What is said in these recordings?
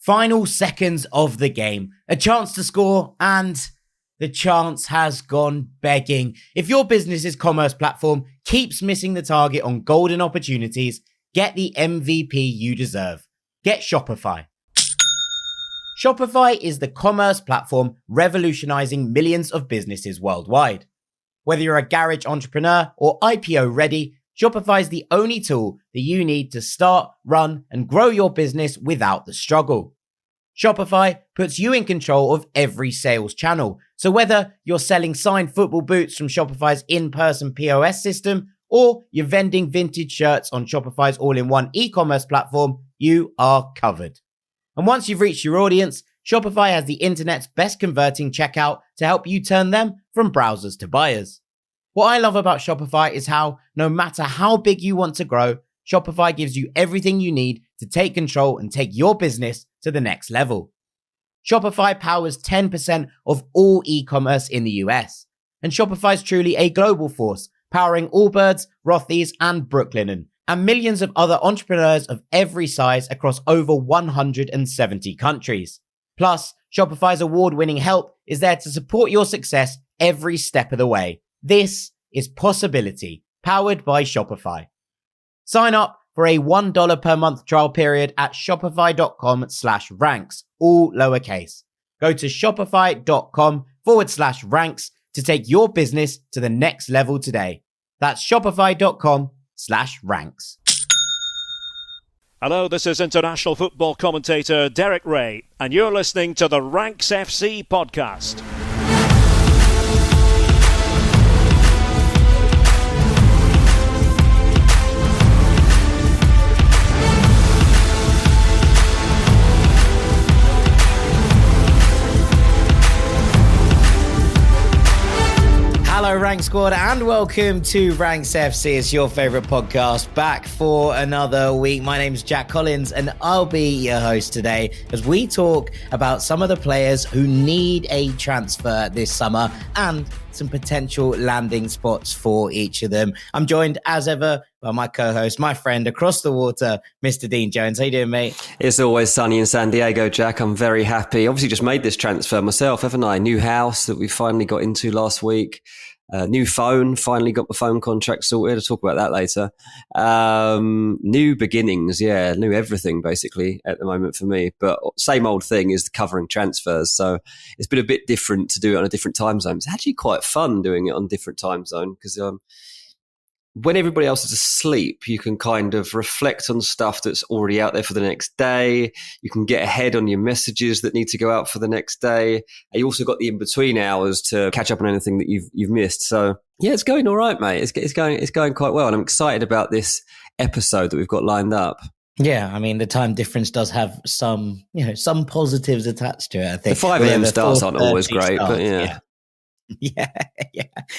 Final seconds of the game, a chance to score, and the chance has gone begging. If your business's commerce platform keeps missing the target on golden opportunities, get the MVP you deserve. Get Shopify. Shopify is the commerce platform revolutionizing millions of businesses worldwide. Whether you're a garage entrepreneur or IPO ready, Shopify is the only tool that you need to start, run, and grow your business without the struggle. Shopify puts you in control of every sales channel. So whether you're selling signed football boots from Shopify's in-person POS system, or you're vending vintage shirts on Shopify's all-in-one e-commerce platform, you are covered. And once you've reached your audience, Shopify has the internet's best converting checkout to help you turn them from browsers to buyers. What I love about Shopify is how, no matter how big you want to grow, Shopify gives you everything you need to take control and take your business to the next level. Shopify powers 10% of all e-commerce in the US. And Shopify is truly a global force, powering Allbirds, Rothy's, and Brooklinen, and millions of other entrepreneurs of every size across over 170 countries. Plus, Shopify's award-winning help is there to support your success every step of the way. This is Possibility, powered by Shopify. Sign up for a $1 per month trial period at shopify.com/ranks, all lowercase. Go to shopify.com/ranks to take your business to the next level today. That's shopify.com/ranks. Hello, this is international football commentator Derek Ray, and you're listening to the Ranks FC podcast. Hello, Rank Squad, and welcome to Ranks FC. It's your favourite podcast, back for another week. My name is Jack Collins, and I'll be your host today as we talk about some of the players who need a transfer this summer and some potential landing spots for each of them. I'm joined, as ever, by my co-host, my friend across the water, Mr. Dean Jones. How you doing, mate? It's always sunny in San Diego, Jack. I'm very happy. Obviously, just made this transfer myself, haven't I? New house that we finally got into last week. New phone, finally got the phone contract sorted. I'll talk about that later. New beginnings, new everything basically at the moment for me. But same old thing is covering transfers. So it's been a bit different to do it on a different time zone. It's actually quite fun doing it on different time zone because when everybody else is asleep, you can kind of reflect on stuff that's already out there for the next day. You can get ahead on your messages that need to go out for the next day. And you also got the in-between hours to catch up on anything that you've missed. So yeah, it's going all right, mate. It's going quite well. And I'm excited about this episode that we've got lined up. Yeah, I mean, the time difference does have some positives attached to it, I think. The 5 a.m. starts aren't always great, but yeah. Yeah.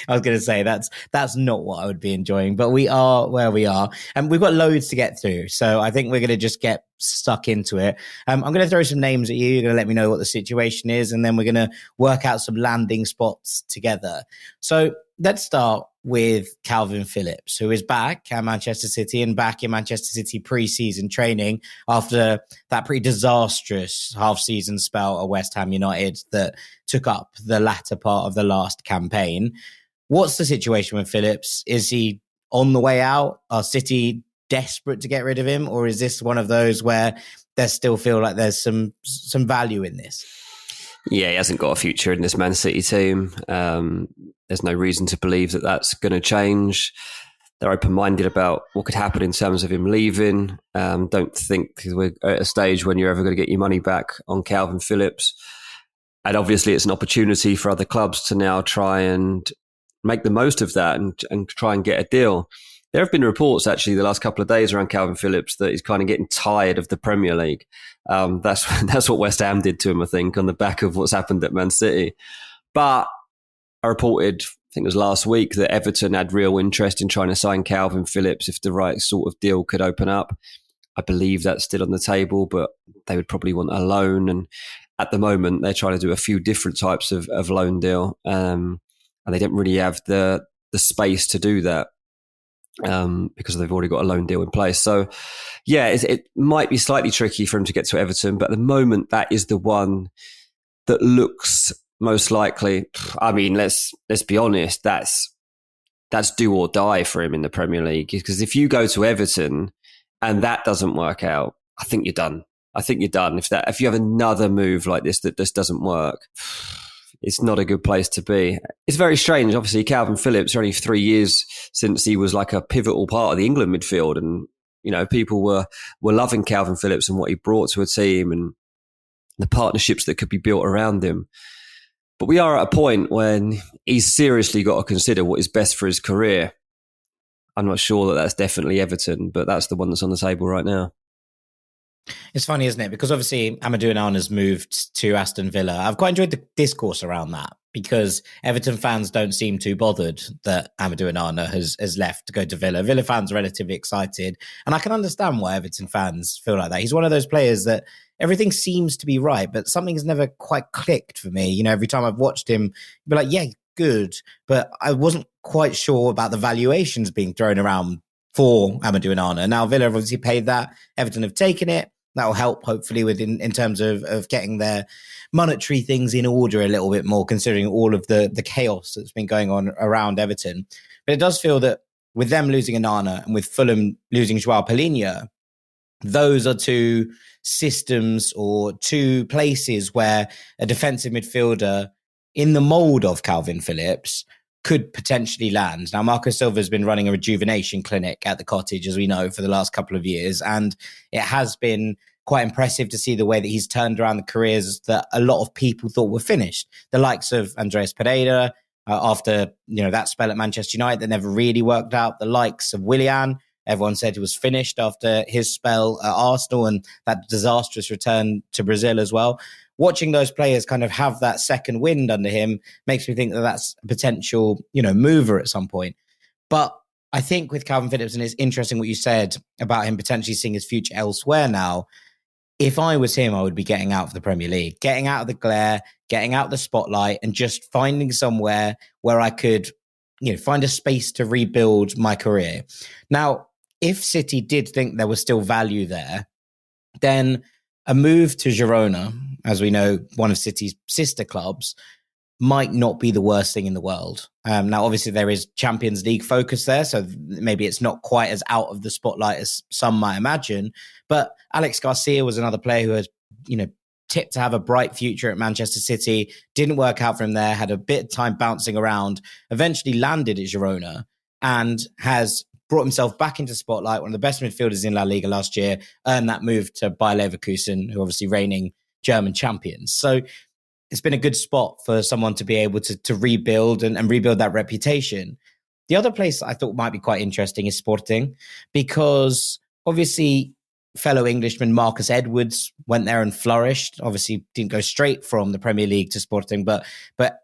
I was going to say that's not what I would be enjoying, but we are where we are, and we've got loads to get through. So I think we're going to just get stuck into it. I'm going to throw some names at you. You're going to let me know what the situation is, and then we're going to work out some landing spots together. So let's start with Kalvin Phillips, who is back at Manchester City and back in Manchester City pre-season training after that pretty disastrous half-season spell at West Ham United that took up the latter part of the last campaign. What's the situation with Phillips? Is he on the way out? Are City desperate to get rid of him? Or is this one of those where they still feel like there's some value in this? Yeah, he hasn't got a future in this Man City team. There's no reason to believe that that's going to change. They're open-minded about what could happen in terms of him leaving. Don't think we're at a stage when you're ever going to get your money back on Kalvin Phillips. And obviously it's an opportunity for other clubs to now try and make the most of that and try and get a deal. There have been reports actually the last couple of days around Kalvin Phillips that he's kind of getting tired of the Premier League. That's what West Ham did to him, I think, on the back of what's happened at Man City. But I reported, I think it was last week, that Everton had real interest in trying to sign Kalvin Phillips if the right sort of deal could open up. I believe that's still on the table, but they would probably want a loan. And at the moment, they're trying to do a few different types of loan deal. And they don't really have the space to do that. because they've already got a loan deal in place. So, yeah, it might be slightly tricky for him to get to Everton, but at the moment, that is the one that looks most likely. I mean, let's be honest, that's do or die for him in the Premier League. Because if you go to Everton and that doesn't work out, I think you're done. If you have another move like this that just doesn't work, it's not a good place to be. It's very strange. Obviously, Kalvin Phillips, only 3 years since he was like a pivotal part of the England midfield. And, you know, people were loving Kalvin Phillips and what he brought to a team and the partnerships that could be built around him. But we are at a point when he's seriously got to consider what is best for his career. I'm not sure that that's definitely Everton, but that's the one that's on the table right now. It's funny, isn't it? Because obviously Amadou Onana's moved to Aston Villa. I've quite enjoyed the discourse around that because Everton fans don't seem too bothered that Amadou Onana has left to go to Villa. Villa fans are relatively excited. And I can understand why Everton fans feel like that. He's one of those players that everything seems to be right, but something's never quite clicked for me. You know, every time I've watched him, I'd be like, yeah, good. But I wasn't quite sure about the valuations being thrown around for Amadou Onana. Now, Villa have obviously paid that. Everton have taken it. That will help, hopefully, in terms of getting their monetary things in order a little bit more, considering all of the chaos that's been going on around Everton. But it does feel that with them losing Onana and with Fulham losing João Palhinha, those are two systems or two places where a defensive midfielder in the mould of Kalvin Phillips could potentially land. Now, Marco Silva has been running a rejuvenation clinic at the Cottage, as we know, for the last couple of years. And it has been quite impressive to see the way that he's turned around the careers that a lot of people thought were finished. The likes of Andreas Pereira, after that spell at Manchester United that never really worked out. The likes of Willian, everyone said he was finished after his spell at Arsenal and that disastrous return to Brazil as well. Watching those players kind of have that second wind under him makes me think that that's a potential, mover at some point. But I think with Kalvin Phillips, and it's interesting what you said about him potentially seeing his future elsewhere now. If I was him, I would be getting out of the Premier League, getting out of the glare, getting out of the spotlight and just finding somewhere where I could, find a space to rebuild my career. Now, if City did think there was still value there, then a move to Girona, as we know, one of City's sister clubs, might not be the worst thing in the world. Now, obviously, there is Champions League focus there, so maybe it's not quite as out of the spotlight as some might imagine. But Alex Garcia was another player who has, tipped to have a bright future at Manchester City. Didn't work out for him there, had a bit of time bouncing around, eventually landed at Girona and has brought himself back into spotlight, one of the best midfielders in La Liga last year, earned that move to Bayer Leverkusen, who are obviously reigning German champions. So it's been a good spot for someone to be able to rebuild and rebuild that reputation. The other place I thought might be quite interesting is Sporting, because obviously fellow Englishman Marcus Edwards went there and flourished. Obviously didn't go straight from the Premier League to Sporting, but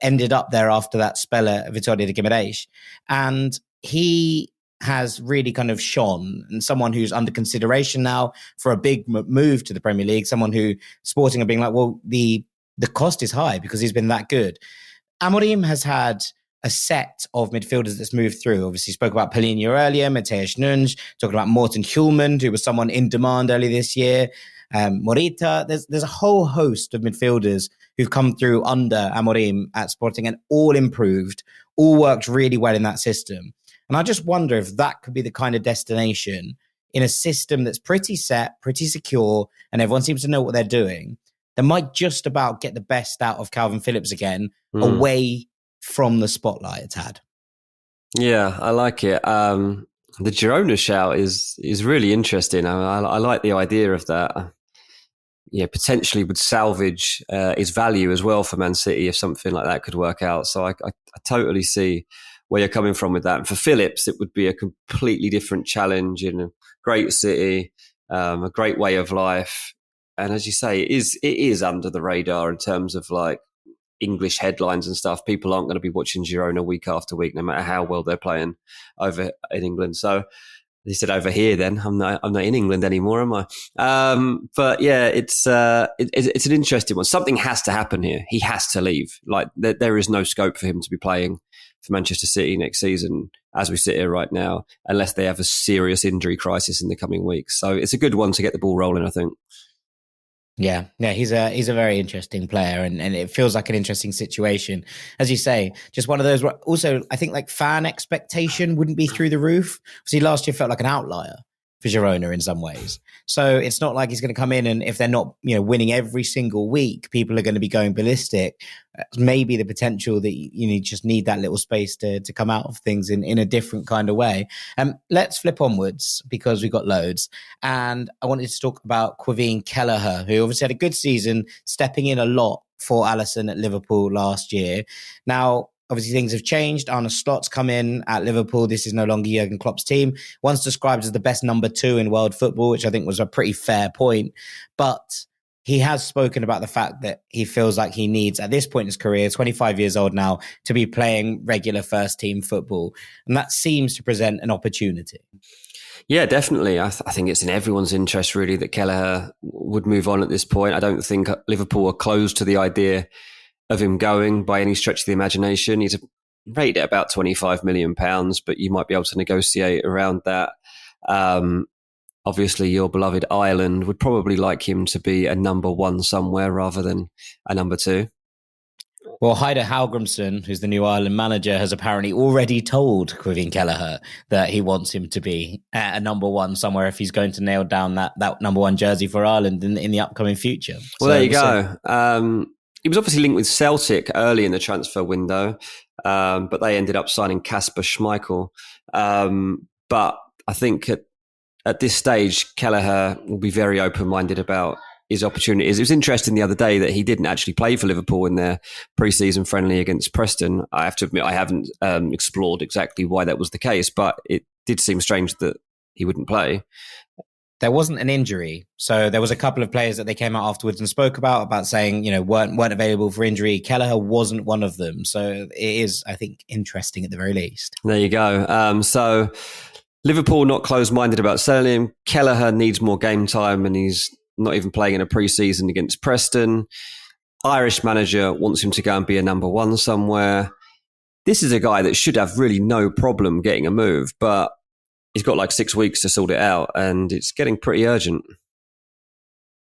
ended up there after that spell at Vitória de Guimarães. And he has really kind of shone, and someone who's under consideration now for a big move to the Premier League, someone who Sporting are being like, well, the cost is high because he's been that good. Amorim has had a set of midfielders that's moved through. Obviously, spoke about Palhinha earlier, Matheus Nunes, talking about Morten Hjulmand, who was someone in demand earlier this year. Morita, there's a whole host of midfielders who've come through under Amorim at Sporting and all improved, all worked really well in that system. And I just wonder if that could be the kind of destination in a system that's pretty set, pretty secure, and everyone seems to know what they're doing, that might just about get the best out of Kalvin Phillips again, away from the spotlight it's had. Yeah, I like it. The Girona shout is really interesting. I like the idea of that. Yeah, potentially would salvage his value as well for Man City if something like that could work out. So I totally see where you're coming from with that. And for Phillips, it would be a completely different challenge in a great city, a great way of life. And as you say, it is under the radar in terms of like English headlines and stuff. People aren't going to be watching Girona week after week, no matter how well they're playing over in England. So he said over here then, I'm not in England anymore, am I? But yeah, it's an interesting one. Something has to happen here. He has to leave. Like there is no scope for him to be playing for Manchester City next season. as we sit here right now, unless they have a serious injury crisis in the coming weeks. So it's a good one to get the ball rolling, I think. Yeah, he's a very interesting player, and it feels like an interesting situation. As you say, just one of those where also I think like fan expectation wouldn't be through the roof. See, last year felt like an outlier for Girona in some ways. So it's not like he's going to come in and if they're not, winning every single week, people are going to be going ballistic. Maybe the potential that you just need that little space to come out of things in a different kind of way. Let's flip onwards because we've got loads. And I wanted to talk about Caoimhin Kelleher, who obviously had a good season, stepping in a lot for Alisson at Liverpool last year. Now, obviously, things have changed. Arne Slot's come in at Liverpool. This is no longer Jurgen Klopp's team. Once described as the best number 2 in world football, which I think was a pretty fair point. But he has spoken about the fact that he feels like he needs, at this point in his career, 25 years old now, to be playing regular first-team football. And that seems to present an opportunity. Yeah, definitely. I think it's in everyone's interest, really, that Kelleher would move on at this point. I don't think Liverpool are closed to the idea of him going by any stretch of the imagination. He's rated at about £25 million, but you might be able to negotiate around that. Obviously, your beloved Ireland would probably like him to be a number 1 somewhere rather than a number 2. Well, Heider Hallgrimsson, who's the new Ireland manager, has apparently already told Caoimhin Kelleher that he wants him to be a number 1 somewhere if he's going to nail down that number 1 jersey for Ireland in the upcoming future. Well, there you go. He was obviously linked with Celtic early in the transfer window, but they ended up signing Kasper Schmeichel. But I think at this stage, Kelleher will be very open-minded about his opportunities. It was interesting the other day that he didn't actually play for Liverpool in their pre-season friendly against Preston. I have to admit, I haven't explored exactly why that was the case, but it did seem strange that he wouldn't play. There wasn't an injury. So there was a couple of players that they came out afterwards and spoke about saying, weren't available for injury. Kelleher wasn't one of them. So it is, I think, interesting at the very least. There you go. So Liverpool not closed-minded about selling him. Kelleher needs more game time and he's not even playing in a pre-season against Preston. Irish manager wants him to go and be a number 1 somewhere. This is a guy that should have really no problem getting a move, but he's got like 6 weeks to sort it out and it's getting pretty urgent.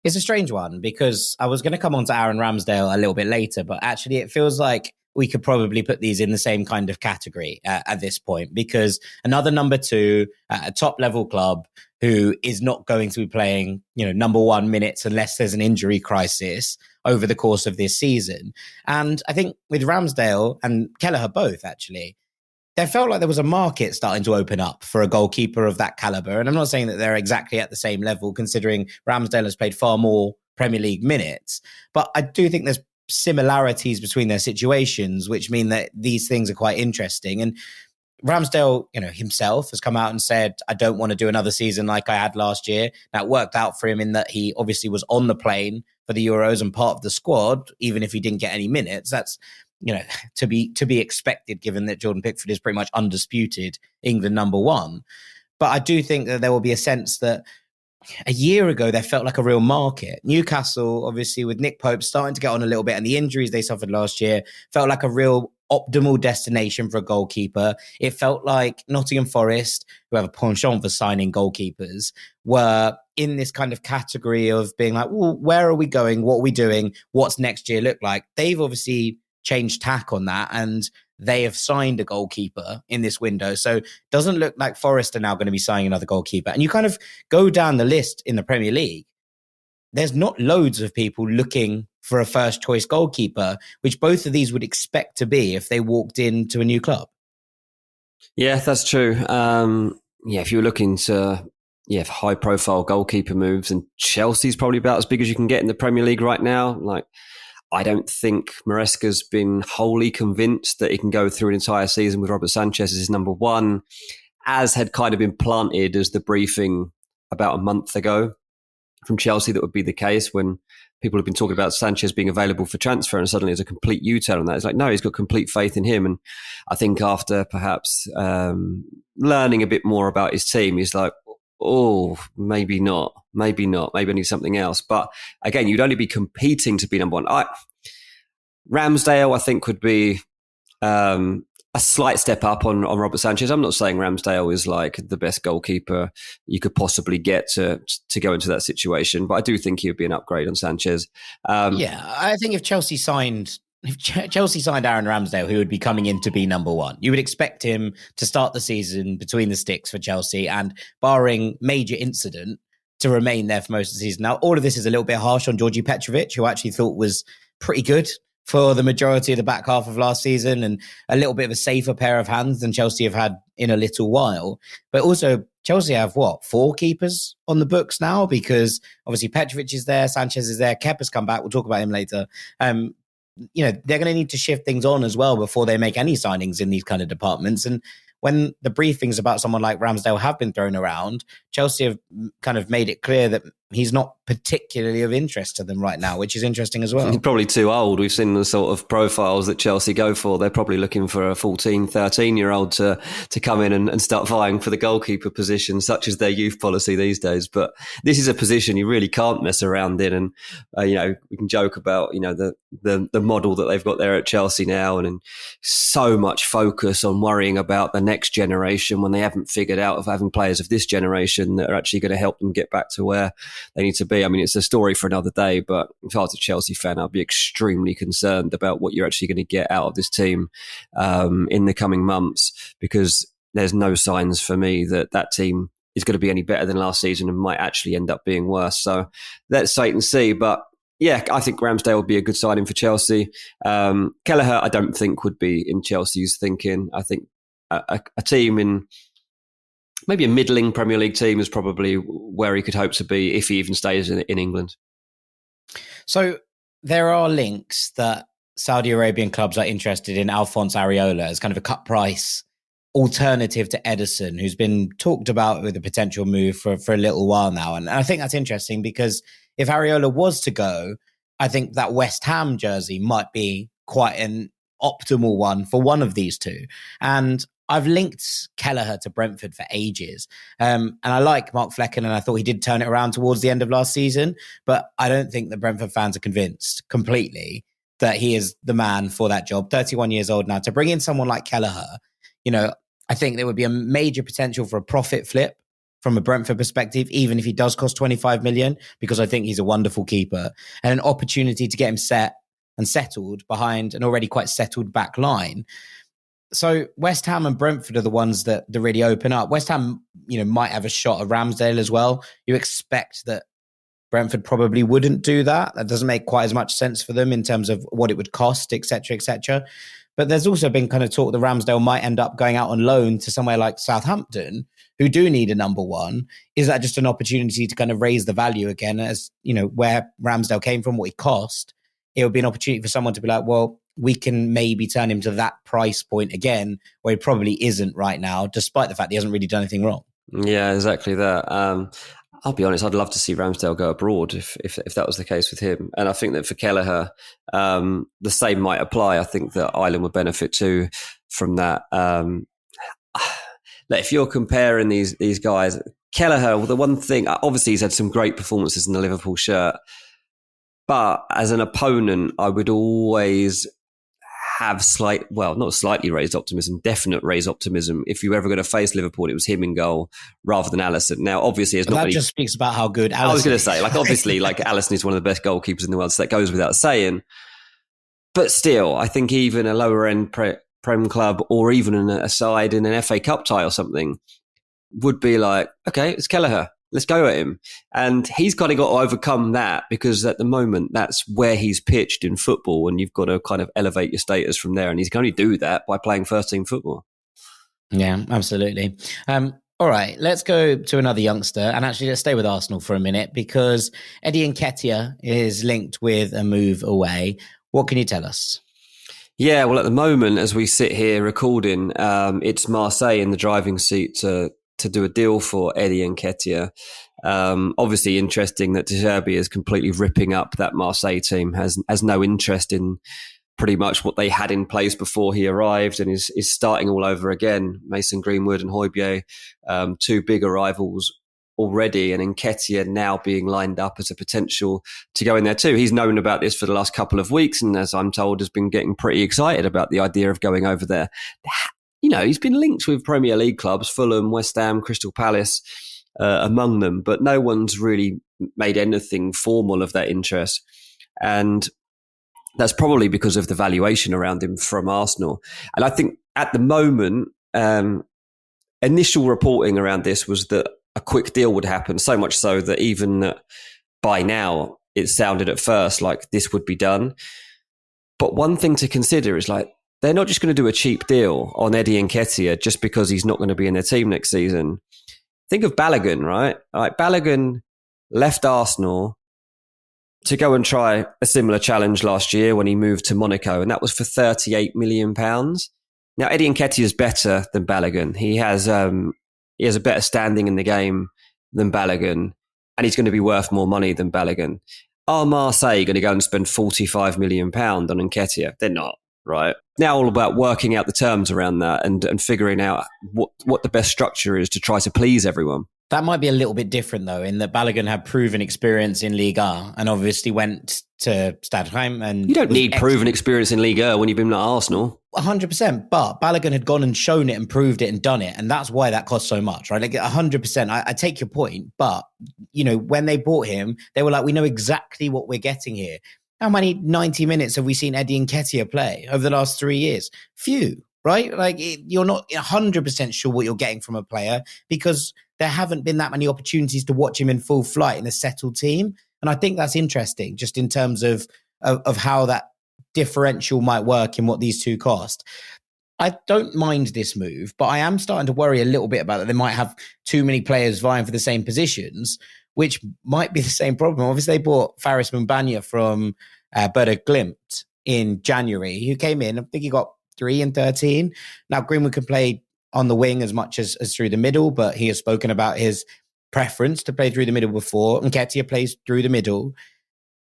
It's a strange one because I was going to come on to Aaron Ramsdale a little bit later, but actually it feels like we could probably put these in the same kind of category at this point because another number 2 at a top level club who is not going to be playing, number 1 minutes unless there's an injury crisis over the course of this season. And I think with Ramsdale and Kelleher both actually, there felt like there was a market starting to open up for a goalkeeper of that caliber. And I'm not saying that they're exactly at the same level, considering Ramsdale has played far more Premier League minutes. But I do think there's similarities between their situations, which mean that these things are quite interesting. And Ramsdale, himself has come out and said, I don't want to do another season like I had last year. That worked out for him in that he obviously was on the plane for the Euros and part of the squad, even if he didn't get any minutes. That's to be expected, given that Jordan Pickford is pretty much undisputed England number 1. But I do think that there will be a sense that a year ago, there felt like a real market. Newcastle, obviously, with Nick Pope starting to get on a little bit and the injuries they suffered last year, felt like a real optimal destination for a goalkeeper. It felt like Nottingham Forest, who have a penchant for signing goalkeepers, were in this kind of category of being like, well, where are we going? What are we doing? What's next year look like? They've obviously changed tack on that and they have signed a goalkeeper in this window. So it doesn't look like Forest are now going to be signing another goalkeeper. And you kind of go down the list in the Premier League. There's not loads of people looking for a first choice goalkeeper, which both of these would expect to be if they walked into a new club. Yeah, that's true. If you're looking to high profile goalkeeper moves, and Chelsea's probably about as big as you can get in the Premier League right now. Like, I don't think Maresca's been wholly convinced that he can go through an entire season with Robert Sanchez as his number 1, as had kind of been planted as the briefing about a month ago from Chelsea that would be the case when people have been talking about Sanchez being available for transfer and suddenly there's a complete U-turn on that. It's like, no, he's got complete faith in him. And I think after perhaps learning a bit more about his team, he's like, oh, maybe not. Maybe I need something else. But again, you'd only be competing to be number 1. Ramsdale, I think, would be a a slight step up on Robert Sanchez. I'm not saying Ramsdale is like the best goalkeeper you could possibly get to go into that situation, but I do think he would be an upgrade on Sanchez. I think if Chelsea signed Aaron Ramsdale, who would be coming in to be number one, you would expect him to start the season between the sticks for Chelsea and, barring major incident, to remain there for most of the season. Now, all of this is a little bit harsh on Georgi Petrovic, who I actually thought was pretty good for the majority of the back half of last season and a little bit of a safer pair of hands than Chelsea have had in a little while. But also, Chelsea have, 4 keepers on the books now? Because obviously Petrovic is there, Sanchez is there, Kepa's come back. We'll talk about him later. They're going to need to shift things on as well before they make any signings in these kind of departments. And when the briefings about someone like Ramsdale have been thrown around, Chelsea have kind of made it clear that he's not particularly of interest to them right now, which is interesting as well. He's probably too old. We've seen the sort of profiles that Chelsea go for. They're probably looking for a 14, 13-year-old to come in and start vying for the goalkeeper position, such as their youth policy these days. But this is a position you really can't mess around in. And, we can joke about, the model that they've got there at Chelsea now, and so much focus on worrying about the next generation when they haven't figured out of having players of this generation that are actually going to help them get back to where they need to be. I mean, it's a story for another day, but if I was a Chelsea fan, I'd be extremely concerned about what you're actually going to get out of this team in the coming months, because there's no signs for me that team is going to be any better than last season and might actually end up being worse. So let's wait and see. But yeah, I think Ramsdale would be a good signing for Chelsea. Kelleher, I don't think would be in Chelsea's thinking. I think a team in maybe a middling Premier League team is probably where he could hope to be if he even stays in England. So there are links that Saudi Arabian clubs are interested in Alphonse Areola as kind of a cut price alternative to Ederson, who's been talked about with a potential move for a little while now. And I think that's interesting because if Areola was to go, I think that West Ham jersey might be quite an optimal one for one of these two. And I've linked Kelleher to Brentford for ages. And I like Mark Flecken, and I thought he did turn it around towards the end of last season. But I don't think the Brentford fans are convinced completely that he is the man for that job. 31 years old now. To bring in someone like Kelleher, I think there would be a major potential for a profit flip from a Brentford perspective, even if he does cost 25 million, because I think he's a wonderful keeper, and an opportunity to get him set and settled behind an already quite settled back line. So West Ham and Brentford are the ones that really open up. West Ham, might have a shot at Ramsdale as well. You expect that Brentford probably wouldn't do that. That doesn't make quite as much sense for them in terms of what it would cost, et cetera, et cetera. But there's also been kind of talk that Ramsdale might end up going out on loan to somewhere like Southampton, who do need a number one. Is that just an opportunity to kind of raise the value again, as where Ramsdale came from, what he cost? It would be an opportunity for someone to be like, well, we can maybe turn him to that price point again, where he probably isn't right now, despite the fact he hasn't really done anything wrong. Yeah, exactly that. I'll be honest, I'd love to see Ramsdale go abroad if that was the case with him. And I think that for Kelleher, the same might apply. I think that Ireland would benefit too from that. If you're comparing these guys, Kelleher, the one thing, obviously he's had some great performances in the Liverpool shirt, but as an opponent, I would always have not slightly raised optimism, definite raised optimism. If you were ever going to face Liverpool, it was him in goal rather than Alisson. Now, obviously, it's not that just speaks about how good Alisson is. I was going to say, obviously, Alisson is one of the best goalkeepers in the world, so that goes without saying. But still, I think even a lower end Prem club or even a side in an FA Cup tie or something would be like, okay, it's Kelleher. Let's go at him. And he's kind of got to overcome that, because at the moment, that's where he's pitched in football, and you've got to kind of elevate your status from there. And he's going to do that by playing first team football. Yeah, absolutely. All right, let's go to another youngster, and actually let's stay with Arsenal for a minute, because Eddie Nketiah is linked with a move away. What can you tell us? Yeah, well, at the moment, as we sit here recording, it's Marseille in the driving seat to do a deal for Eddie Nketiah. Obviously interesting that De Zerbi is completely ripping up that Marseille team, has no interest in pretty much what they had in place before he arrived, and is starting all over again. Mason Greenwood and Højbjerg, two big arrivals already, and Nketiah now being lined up as a potential to go in there too. He's known about this for the last couple of weeks, and as I'm told, has been getting pretty excited about the idea of going over there. He's been linked with Premier League clubs, Fulham, West Ham, Crystal Palace, among them, but no one's really made anything formal of that interest. And that's probably because of the valuation around him from Arsenal. And I think at the moment, initial reporting around this was that a quick deal would happen, so much so that even by now it sounded at first like this would be done. But one thing to consider is like, they're not just going to do a cheap deal on Eddie Nketiah just because he's not going to be in their team next season. Think of Balogun, right? Like Balogun left Arsenal to go and try a similar challenge last year when he moved to Monaco, and that was for £38 million. Now, Eddie Nketiah is better than Balogun. He has a better standing in the game than Balogun, and he's going to be worth more money than Balogun. Are Marseille going to go and spend £45 million on Nketiah? They're not, right? Now all about working out the terms around that and figuring out what the best structure is to try to please everyone. That might be a little bit different, though, in that Balogun had proven experience in Liga and obviously went to Stade Reims. And you don't need proven experience in Liga when you've been at Arsenal. 100%. But Balogun had gone and shown it and proved it and done it. And that's why that cost so much, right? Like 100%. I take your point. But, when they bought him, they were like, we know exactly what we're getting here. How many 90 minutes have we seen Eddie Nketiah play over the last 3 years? Few, right? Like you're not 100% sure what you're getting from a player because there haven't been that many opportunities to watch him in full flight in a settled team. And I think that's interesting just in terms of how that differential might work in what these two cost. I don't mind this move, but I am starting to worry a little bit about that. They might have too many players vying for the same positions, which might be the same problem. Obviously, they bought Faris Mumbanya from Bodo Glimt in January, who came in, I think he got 3 and 13. Now, Greenwood can play on the wing as much as through the middle, but he has spoken about his preference to play through the middle before. Nketiah plays through the middle.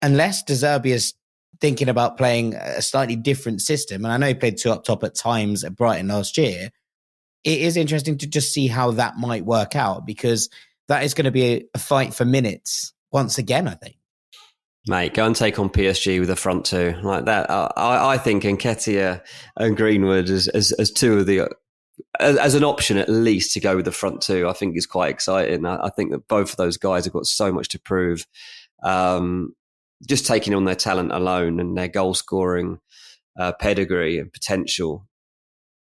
Unless De Zerbi is thinking about playing a slightly different system, and I know he played 2 up top at times at Brighton last year, it is interesting to just see how that might work out, because that is going to be a fight for minutes once again, I think. Mate, go and take on PSG with a front two like that. I think Nketiah and Greenwood as two of the... as an option, at least, to go with the front two, I think is quite exciting. I think that both of those guys have got so much to prove. Just taking on their talent alone and their goal scoring pedigree and potential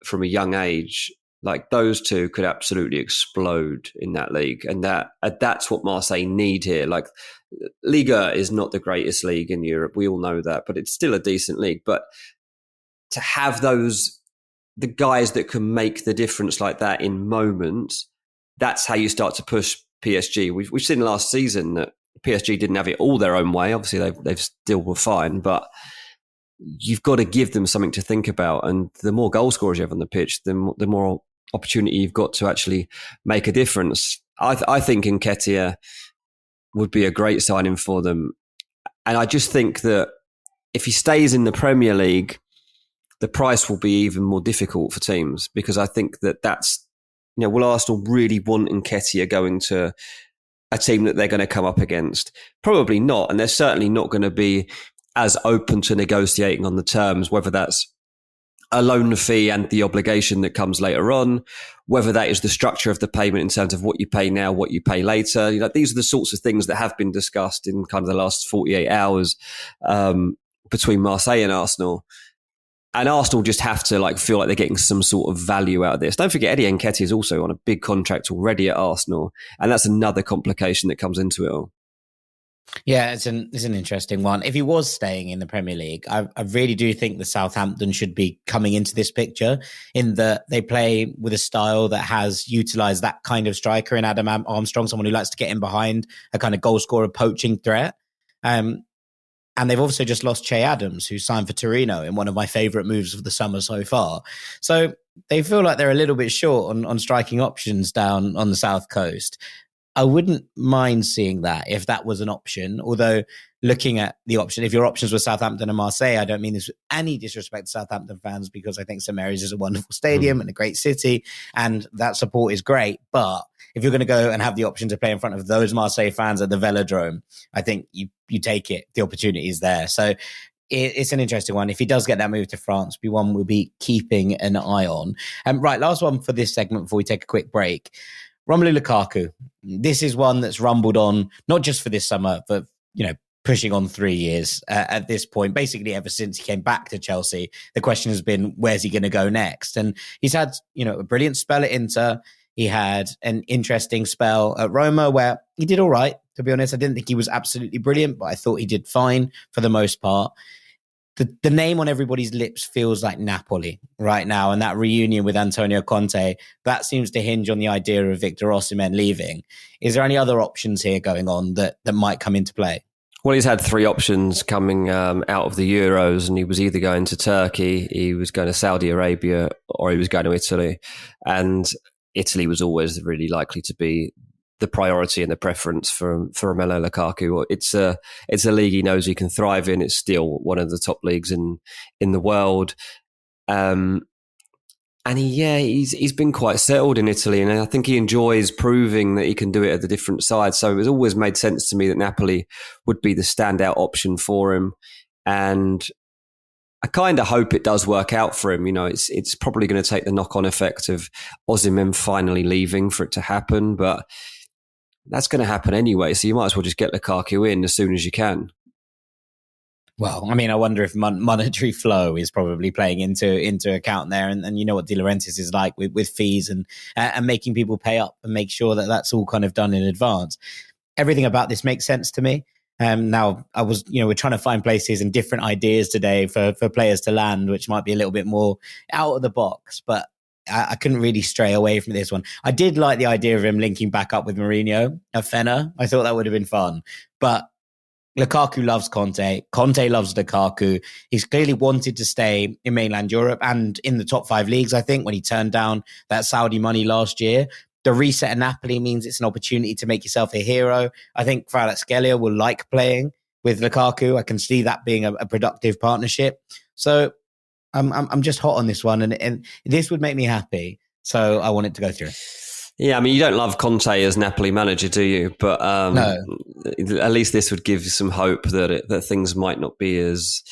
from a young age, like those two could absolutely explode in that league. And that's what Marseille need here. Like, Liga is not the greatest league in Europe. We all know that, but it's still a decent league. But to have the guys that can make the difference like that in moments, that's how you start to push PSG. We've seen last season that PSG didn't have it all their own way. Obviously, they've still were fine, but you've got to give them something to think about. And the more goal scorers you have on the pitch, the more opportunity you've got to actually make a difference. I think Nketiah would be a great signing for them. And I just think that if he stays in the Premier League, the price will be even more difficult for teams, because I think that's, will Arsenal really want Nketiah going to a team that they're going to come up against? Probably not. And they're certainly not going to be as open to negotiating on the terms, whether that's a loan fee and the obligation that comes later on, whether that is the structure of the payment in terms of what you pay now, what you pay later. These are the sorts of things that have been discussed in kind of the last 48 hours between Marseille and Arsenal. And Arsenal just have to feel like they're getting some sort of value out of this. Don't forget, Eddie Nketiah is also on a big contract already at Arsenal, and that's another complication that comes into it all. Yeah, it's an interesting one. If he was staying in the Premier League, I really do think the Southampton should be coming into this picture, in that they play with a style that has utilised that kind of striker in Adam Armstrong, someone who likes to get in behind, a kind of goal scorer poaching threat. And they've also just lost Che Adams, who signed for Torino in one of my favourite moves of the summer so far. So they feel like they're a little bit short on striking options down on the South Coast. I wouldn't mind seeing that if that was an option, although looking at the option, if your options were Southampton and Marseille, I don't mean this with any disrespect to Southampton fans, because I think St Mary's is a wonderful stadium and a great city, and that support is great. But if you're going to go and have the option to play in front of those Marseille fans at the Velodrome, I think you take it. The opportunity is there. So it's an interesting one. If he does get that move to France, be one we'll be keeping an eye on. Right, last one for this segment before we take a quick break. Romelu Lukaku. This is one that's rumbled on, not just for this summer, but, pushing on 3 years at this point. Basically, ever since he came back to Chelsea, the question has been, where's he going to go next? And he's had, a brilliant spell at Inter. He had an interesting spell at Roma where he did all right, to be honest. I didn't think he was absolutely brilliant, but I thought he did fine for the most part. The name on everybody's lips feels like Napoli right now, and that reunion with Antonio Conte, that seems to hinge on the idea of Victor Osimhen leaving. Is there any other options here going on that might come into play? Well, he's had 3 options coming out of the Euros, and he was either going to Turkey, he was going to Saudi Arabia, or he was going to Italy. And Italy was always really likely to be the priority and the preference for Romelu Lukaku. It's a league he knows he can thrive in. It's still one of the top leagues in the world. And he's been quite settled in Italy, and I think he enjoys proving that he can do it at the different sides. So it's always made sense to me that Napoli would be the standout option for him. And I kind of hope it does work out for him. It's probably going to take the knock-on effect of Osimhen finally leaving for it to happen, but that's going to happen anyway. So you might as well just get Lukaku in as soon as you can. Well, I wonder if monetary flow is probably playing into account there. And you know what De Laurentiis is like with fees and making people pay up and make sure that that's all kind of done in advance. Everything about this makes sense to me. Now, we're trying to find places and different ideas today for players to land, which might be a little bit more out of the box. But I couldn't really stray away from this one. I did like the idea of him linking back up with Mourinho at Fener. I thought that would have been fun. But Lukaku loves Conte. Conte loves Lukaku. He's clearly wanted to stay in mainland Europe and in the top 5 leagues, I think, when he turned down that Saudi money last year. The reset at Napoli means it's an opportunity to make yourself a hero. I think Félix Kelleher will like playing with Lukaku. I can see that being a productive partnership. So I'm just hot on this one, and this would make me happy. So I want it to go through. Yeah, you don't love Conte as Napoli manager, do you? But no. At least this would give you some hope that things might not be as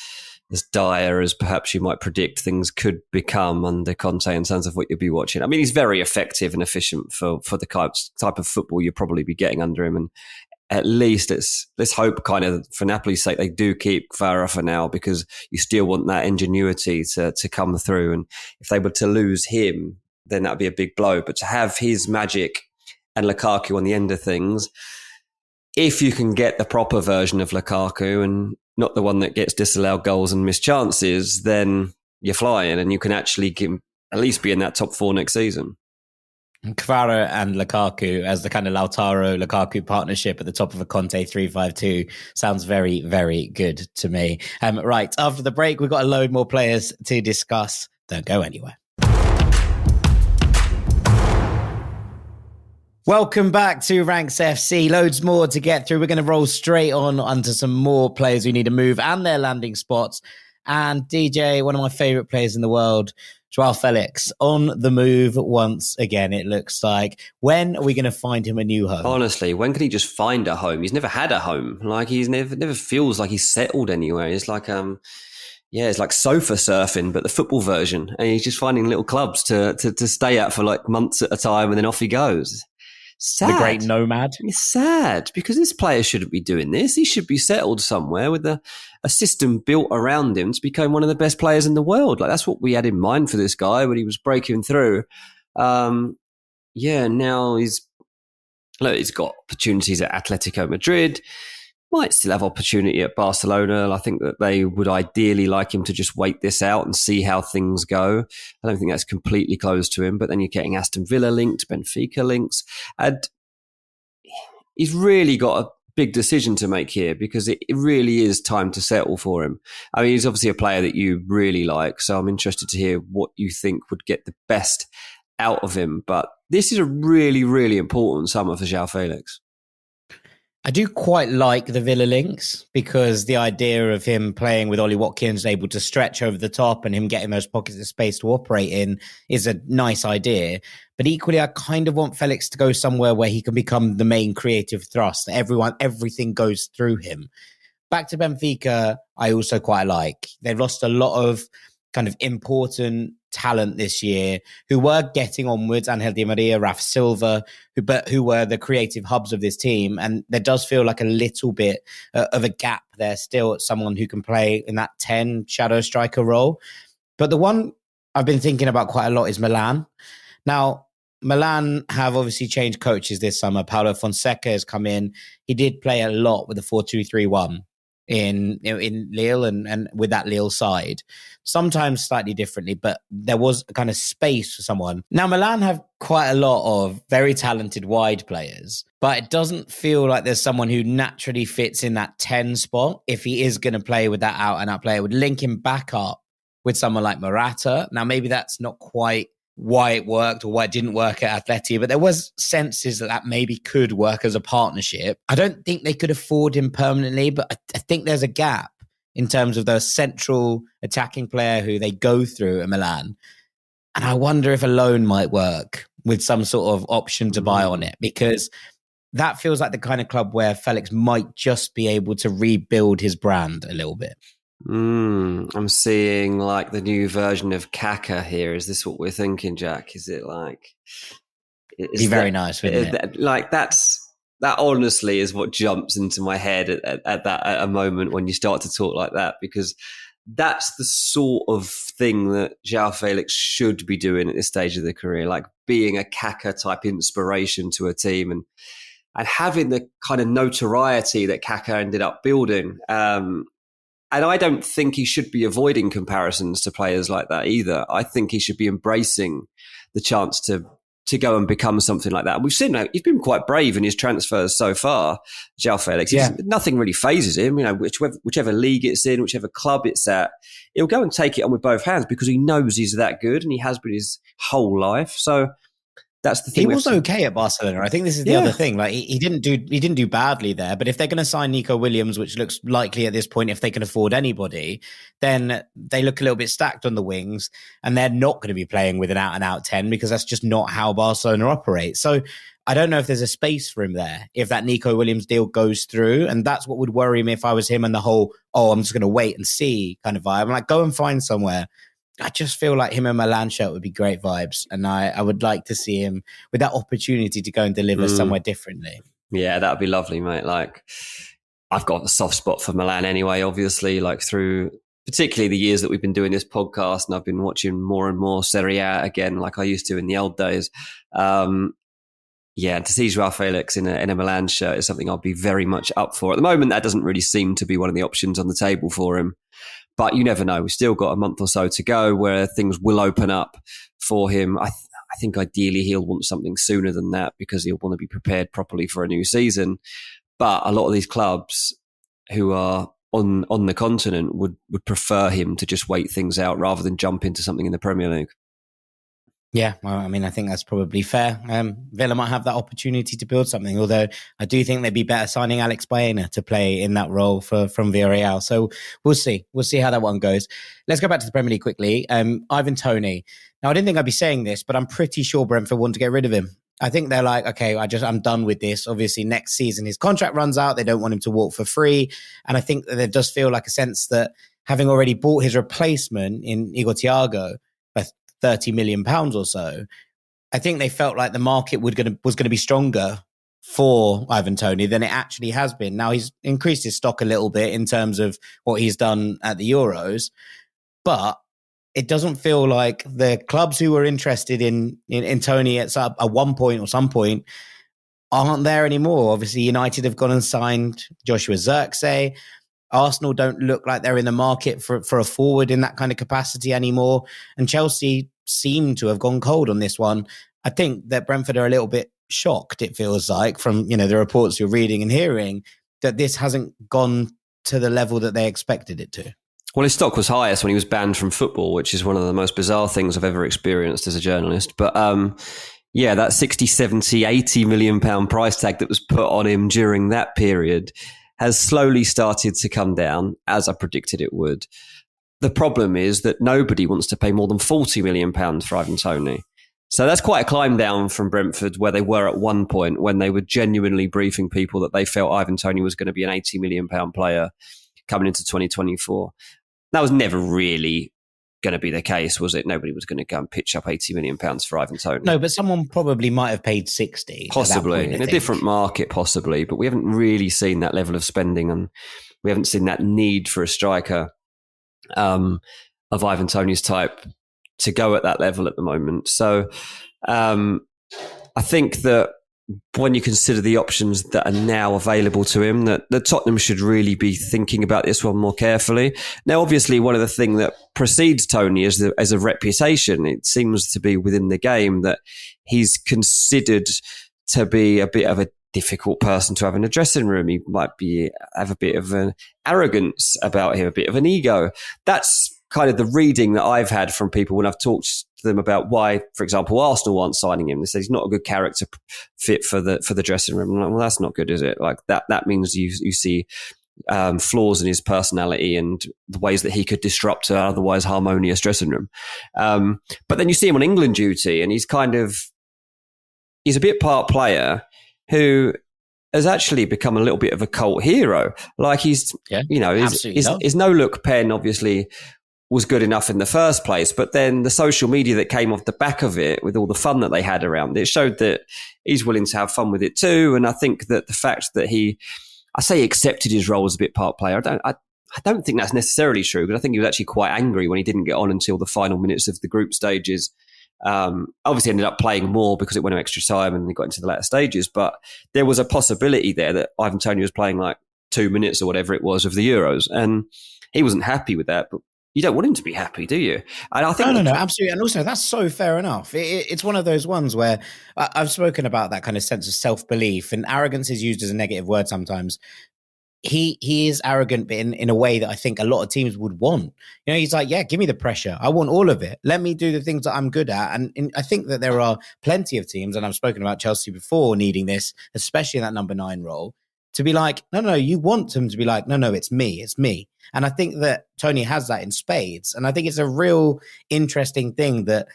dire as perhaps you might predict things could become under Conte in terms of what you'll be watching. He's very effective and efficient for the type of football you'll probably be getting under him. And at least let's hope kind of for Napoli's sake they do keep Kvara for now, because you still want that ingenuity to come through. And if they were to lose him, then that would be a big blow. But to have his magic and Lukaku on the end of things, if you can get the proper version of Lukaku and not the one that gets disallowed goals and missed chances, then you're flying and you can actually at least be in that top 4 next season. Kvara and Lukaku as the kind of Lautaro-Lukaku partnership at the top of a Conte 3-5-2 sounds very, very good to me. Right, after the break, we've got a load more players to discuss. Don't go anywhere. Welcome back to Ranks FC. Loads more to get through. We're going to roll straight on onto some more players who need a move and their landing spots. And DJ, one of my favourite players in the world, João Félix, on the move once again, it looks like. When are we going to find him a new home? Honestly, when can he just find a home? He's never had a home. He's never feels like he's settled anywhere. It's like it's like sofa surfing, but the football version. And he's just finding little clubs to stay at for like months at a time, and then off he goes. Sad. The great nomad. It's sad because this player shouldn't be doing this. He should be settled somewhere with a system built around him to become one of the best players in the world. Like that's what we had in mind for this guy when he was breaking through. Now he's got opportunities at Atletico Madrid. Might still have opportunity at Barcelona. I think that they would ideally like him to just wait this out and see how things go. I don't think that's completely closed to him, but then you're getting Aston Villa linked, Benfica links. And he's really got a big decision to make here because it really is time to settle for him. He's obviously a player that you really like, so I'm interested to hear what you think would get the best out of him. But this is a really, really important summer for João Félix. I do quite like the Villa links because the idea of him playing with Ollie Watkins, able to stretch over the top and him getting those pockets of space to operate in is a nice idea. But equally, I kind of want Félix to go somewhere where he can become the main creative thrust. Everything goes through him. Back to Benfica, I also quite like. They've lost a lot of kind of important talent this year who were getting onwards, Angel Di Maria, Rafa Silva, who were the creative hubs of this team. And there does feel like a little bit of a gap there still at someone who can play in that 10 shadow striker role. But the one I've been thinking about quite a lot is Milan. Now, Milan have obviously changed coaches this summer. Paulo Fonseca has come in. He did play a lot with the 4-2-3-1 in Lille and with that Lille side, sometimes slightly differently, but there was a kind of space for someone. Now, Milan have quite a lot of very talented wide players, but it doesn't feel like there's someone who naturally fits in that 10 spot. If he is going to play with that out and out player, would link him back up with someone like Morata. Now, maybe that's not quite why it worked or why it didn't work at Atleti, but there was senses that maybe could work as a partnership. I don't think they could afford him permanently, but I think there's a gap in terms of the central attacking player who they go through at Milan. And I wonder if a loan might work with some sort of option to buy on it, because that feels like the kind of club where Félix might just be able to rebuild his brand a little bit. I'm seeing like the new version of Kaka here. Is this what we're thinking, Jack? Is it like... It'd be very nice, wouldn't it? Like that honestly is what jumps into my head at a moment when you start to talk like that, because that's the sort of thing that João Félix should be doing at this stage of their career, like being a Kaka type inspiration to a team and having the kind of notoriety that Kaka ended up building. And I don't think he should be avoiding comparisons to players like that either. I think he should be embracing the chance to go and become something like that. And we've seen he's been quite brave in his transfers so far, João Félix. Yeah. Nothing really phases him. Whichever league it's in, whichever club it's at, he'll go and take it on with both hands because he knows he's that good and he has been his whole life. So that's the thing. He was okay at Barcelona. I think this is the other thing. Like he didn't do badly there. But if they're going to sign Nico Williams, which looks likely at this point, if they can afford anybody, then they look a little bit stacked on the wings, and they're not going to be playing with an out and out 10 because that's just not how Barcelona operates. So I don't know if there's a space for him there if that Nico Williams deal goes through, and that's what would worry me if I was him and the whole I'm just going to wait and see kind of vibe. I'm like, go and find somewhere. I just feel like him in Milan shirt would be great vibes. And I would like to see him with that opportunity to go and deliver somewhere differently. Yeah, that would be lovely, mate. Like, I've got a soft spot for Milan anyway, obviously, like through particularly the years that we've been doing this podcast, and I've been watching more and more Serie A again, like I used to in the old days. To see João Félix in a Milan shirt is something I'll be very much up for. At the moment, that doesn't really seem to be one of the options on the table for him. But you never know. We've still got a month or so to go where things will open up for him. I think ideally he'll want something sooner than that because he'll want to be prepared properly for a new season. But a lot of these clubs who are on the continent would prefer him to just wait things out rather than jump into something in the Premier League. Yeah, well, I mean, I think that's probably fair. Villa might have that opportunity to build something, although I do think they'd be better signing Alex Baena to play in that role from Villarreal. So we'll see. We'll see how that one goes. Let's go back to the Premier League quickly. Ivan Toney. Now, I didn't think I'd be saying this, but I'm pretty sure Brentford want to get rid of him. I think they're like, okay, I'm done with this. Obviously, next season his contract runs out. They don't want him to walk for free. And I think that there does feel like a sense that having already bought his replacement in Igor Thiago, £30 million or so, I think they felt like the market was going to be stronger for Ivan Toney than it actually has been. Now he's increased his stock a little bit in terms of what he's done at the Euros, but it doesn't feel like the clubs who were interested in Toney at one point or some point aren't there anymore. Obviously, United have gone and signed Joshua Zirkzee. Arsenal don't look like they're in the market for a forward in that kind of capacity anymore. And Chelsea seem to have gone cold on this one. I think that Brentford are a little bit shocked, it feels like, from the reports you're reading and hearing, that this hasn't gone to the level that they expected it to. Well, his stock was highest when he was banned from football, which is one of the most bizarre things I've ever experienced as a journalist. But Yeah, that 60, 70, 80 million pound price tag that was put on him during that period has slowly started to come down, as I predicted it would. The problem is that nobody wants to pay more than 40 million pounds for Ivan Toney. So that's quite a climb down from Brentford, where they were at one point when they were genuinely briefing people that they felt Ivan Toney was going to be an 80 million pound player coming into 2024. That was never really going to be the case, was it? Nobody was going to go and pitch up 80 million pounds for Ivan Toney. No, but someone probably might have paid 60. Possibly, point, in a different market, possibly. But we haven't really seen that level of spending, and we haven't seen that need for a striker of Ivan Toney's type to go at that level at the moment. So I think that when you consider the options that are now available to him, that Tottenham should really be thinking about this one more carefully. Now, obviously, one of the things that precedes Toney as a reputation, it seems to be within the game that he's considered to be a bit of a difficult person to have in a dressing room. He might have a bit of an arrogance about him, a bit of an ego. That's kind of the reading that I've had from people when I've talked to them about why, for example, Arsenal aren't signing him. They say he's not a good character fit for the dressing room. I'm like, well, that's not good, is it? Like that means you see flaws in his personality and the ways that he could disrupt an otherwise harmonious dressing room. But then you see him on England duty, and he's a bit part player who has actually become a little bit of a cult hero. Like his no look pen obviously was good enough in the first place, but then the social media that came off the back of it with all the fun that they had around it showed that he's willing to have fun with it too. And I think that the fact that he accepted his role as a bit part player, I don't think that's necessarily true, because I think he was actually quite angry when he didn't get on until the final minutes of the group stages. Obviously ended up playing more because it went to extra time and he got into the latter stages, but there was a possibility there that Ivan Toney was playing like 2 minutes or whatever it was of the Euros, and he wasn't happy with that. But you don't want him to be happy, do you? And I think no, absolutely. And also, that's so fair enough. It's one of those ones where I've spoken about that kind of sense of self-belief, and arrogance is used as a negative word sometimes. He is arrogant, but in a way that I think a lot of teams would want. You know, he's like, yeah, give me the pressure. I want all of it. Let me do the things that I'm good at. And I think that there are plenty of teams, and I've spoken about Chelsea before, needing this, especially in that number 9 role, to be like, no, you want them to be like, no, it's me. And I think that Toney has that in spades. And I think it's a real interesting thing that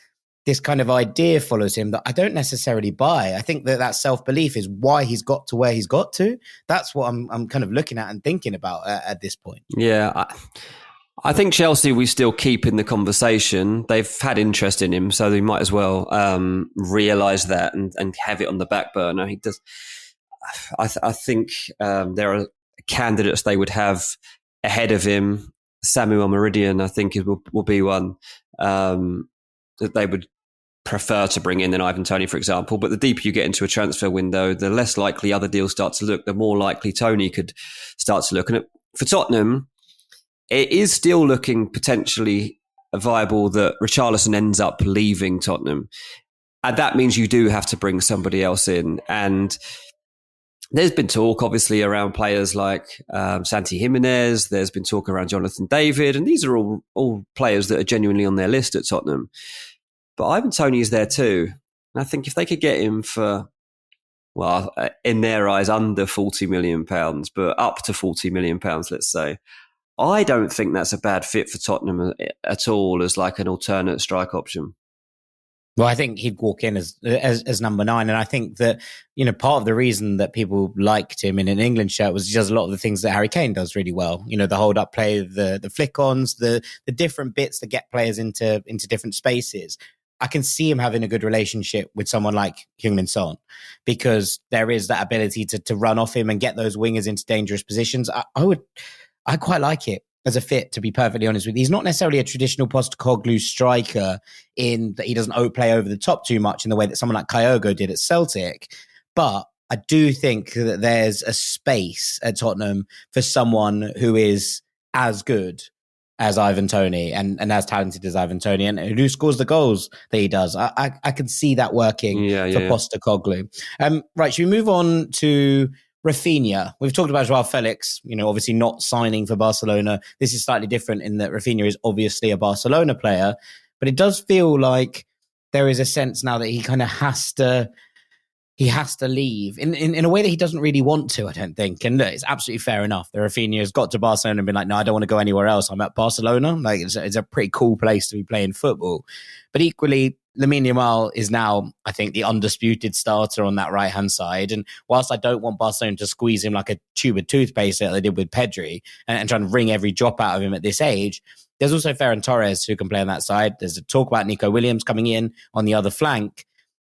this kind of idea follows him that I don't necessarily buy. I think that self-belief is why he's got to where he's got to. That's what I'm kind of looking at and thinking about at this point. Yeah, I think Chelsea, we still keep in the conversation. They've had interest in him, so they might as well realise that and have it on the back burner. He does. I think there are candidates they would have ahead of him. Samuel Meridian, I think, will be one that they would prefer to bring in than Ivan Toney, for example. But the deeper you get into a transfer window, the less likely other deals start to look, the more likely Toney could start to look. And for Tottenham, it is still looking potentially viable that Richarlison ends up leaving Tottenham. And that means you do have to bring somebody else in. And there's been talk, obviously, around players like Santi Jimenez. There's been talk around Jonathan David. And these are all players that are genuinely on their list at Tottenham. But Ivan Toney is there too. And I think if they could get him for, well, in their eyes, under £40 million, but up to £40 million, let's say, I don't think that's a bad fit for Tottenham at all as like an alternate strike option. Well, I think he'd walk in as number 9. And I think that, you know, part of the reason that people liked him in an England shirt was he does a lot of the things that Harry Kane does really well. You know, the hold up play, the flick-ons, the different bits that get players into different spaces. I can see him having a good relationship with someone like Heung-min Son, because there is that ability to run off him and get those wingers into dangerous positions. I quite like it as a fit, to be perfectly honest with you. He's not necessarily a traditional Postecoglou striker in that he doesn't play over the top too much in the way that someone like Kyogo did at Celtic. But I do think that there's a space at Tottenham for someone who is as good as Ivan Toney and as talented as Ivan Toney and who scores the goals that he does. I can see that working for Postecoglou. Right, should we move on to Raphinha? We've talked about João Félix, you know, obviously not signing for Barcelona. This is slightly different in that Raphinha is obviously a Barcelona player, but it does feel like there is a sense now that he kind of has to leave in a way that he doesn't really want to, I don't think. And look, it's absolutely fair enough. The Raphinha has got to Barcelona and been like, no, I don't want to go anywhere else. I'm at Barcelona. Like, it's a pretty cool place to be playing football. But equally, Lamine Yamal is now, I think, the undisputed starter on that right-hand side. And whilst I don't want Barcelona to squeeze him like a tube of toothpaste that they did with Pedri and try and wring every drop out of him at this age, there's also Ferran Torres who can play on that side. There's a talk about Nico Williams coming in on the other flank.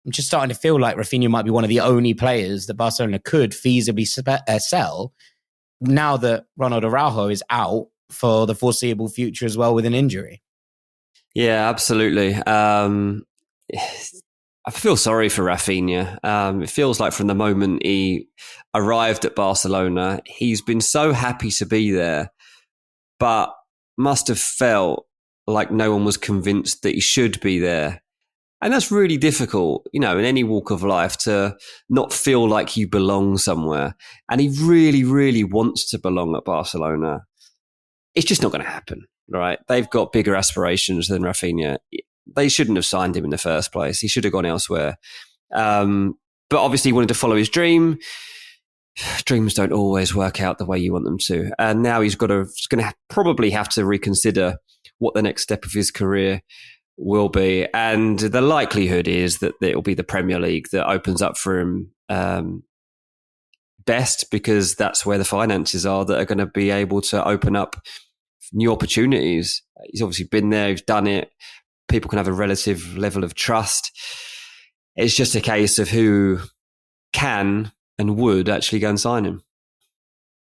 I'm just starting to feel like Raphinha might be one of the only players that Barcelona could feasibly sell now that Ronald Araujo is out for the foreseeable future as well with an injury. Yeah, absolutely. I feel sorry for Raphinha. It feels like from the moment he arrived at Barcelona, he's been so happy to be there, but must have felt like no one was convinced that he should be there. And that's really difficult, in any walk of life, to not feel like you belong somewhere. And he really, really wants to belong at Barcelona. It's just not going to happen, right? They've got bigger aspirations than Raphinha. They shouldn't have signed him in the first place. He should have gone elsewhere. But obviously he wanted to follow his dream. Dreams don't always work out the way you want them to. And now he's going to probably have to reconsider what the next step of his career will be. And the likelihood is that it will be the Premier League that opens up for him best, because that's where the finances are that are going to be able to open up new opportunities. He's obviously been there, he's done it. People can have a relative level of trust. It's just a case of who can and would actually go and sign him.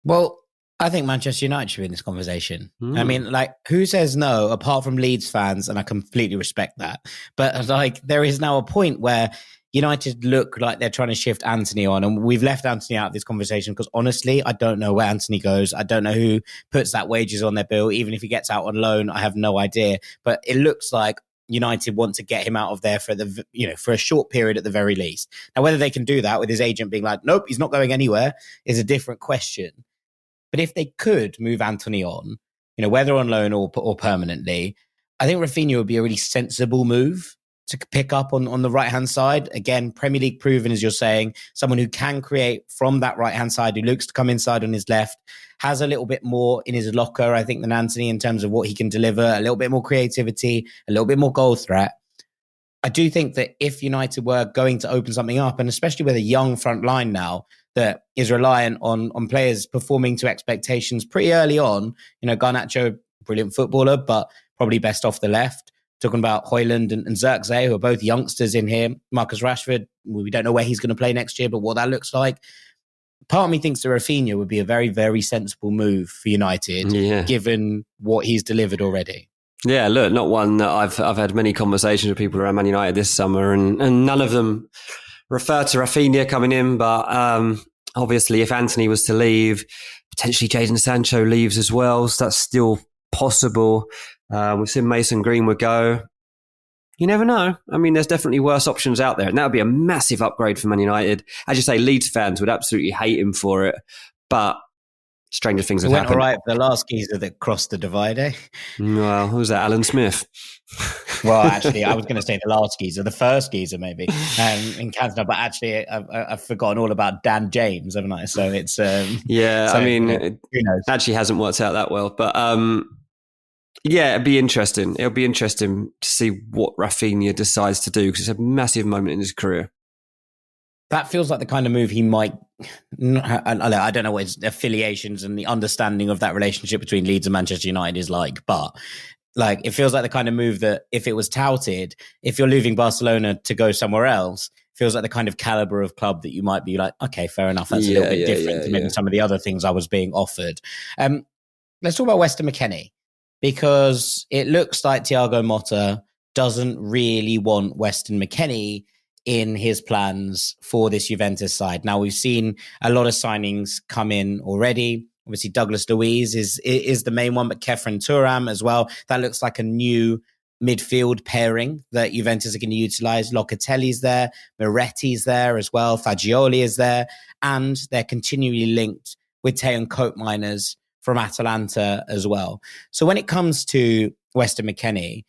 Well, I think Manchester United should be in this conversation. I mean, who says no apart from Leeds fans? And I completely respect that. But there is now a point where United look like they're trying to shift Antony on. And we've left Antony out of this conversation because honestly, I don't know where Antony goes. I don't know who puts that wages on their bill. Even if he gets out on loan, I have no idea. But it looks like United want to get him out of there for a short period at the very least. Now, whether they can do that with his agent being like, nope, he's not going anywhere, is a different question. But if they could move Antony on, whether on loan or permanently, I think Raphinha would be a really sensible move to pick up on the right-hand side. Again, Premier League proven, as you're saying, someone who can create from that right-hand side, who looks to come inside on his left, has a little bit more in his locker, I think, than Antony in terms of what he can deliver, a little bit more creativity, a little bit more goal threat. I do think that if United were going to open something up, and especially with a young front line now that is reliant on players performing to expectations pretty early on, Garnacho, brilliant footballer, but probably best off the left. Talking about Højlund and Zirkzee, who are both youngsters in here. Marcus Rashford, we don't know where he's going to play next year, but what that looks like. Part of me thinks that Raphinha would be a very, very sensible move for United, given what he's delivered already. Yeah, look, not one that I've had many conversations with people around Man United this summer, and none of them refer to Raphinha coming in. But obviously, if Antony was to leave, potentially Jadon Sancho leaves as well, so that's still possible. We've seen Mason Greenwood go. You never know. I mean, there's definitely worse options out there, and that would be a massive upgrade for Man United. As you say, Leeds fans would absolutely hate him for it, but stranger things have happened. It went all right for the last geezer that crossed the divide, eh? Well, who was that? Alan Smith? Well, actually, I was going to say the last geezer, the first geezer maybe, in Canada, but actually I've forgotten all about Dan James, haven't I? So it's... yeah, so, I mean, it actually hasn't worked out that well, but... yeah, it'd be interesting. It'll be interesting to see what Raphinha decides to do, because it's a massive moment in his career. That feels like the kind of move he might... I don't know what his affiliations and the understanding of that relationship between Leeds and Manchester United is like, but it feels like the kind of move that if it was touted, if you're leaving Barcelona to go somewhere else, feels like the kind of caliber of club that you might be like, okay, fair enough. That's a little bit different to maybe some of the other things I was being offered. Let's talk about Weston McKennie, because it looks like Thiago Motta doesn't really want Weston McKennie in his plans for this Juventus side. Now, we've seen a lot of signings come in already. Obviously, Douglas Luiz is the main one, but Kepa and Thuram as well. That looks like a new midfield pairing that Juventus are going to utilise. Locatelli's there, Moretti's there as well, Fagioli is there, and they're continually linked with Tejan Koopmeiners from Atalanta as well. So when it comes to Weston McKennie,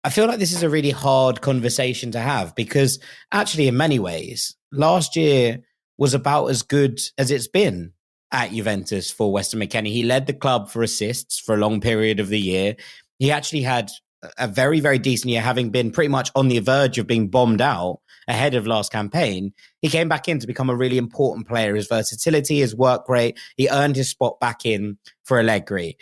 I feel like this is a really hard conversation to have because actually, in many ways, last year was about as good as it's been at Juventus for Weston McKennie. He led the club for assists for a long period of the year. He actually had a very, very decent year, having been pretty much on the verge of being bombed out ahead of last campaign. He came back in to become a really important player. His versatility, his work rate, he earned his spot back in for Allegri.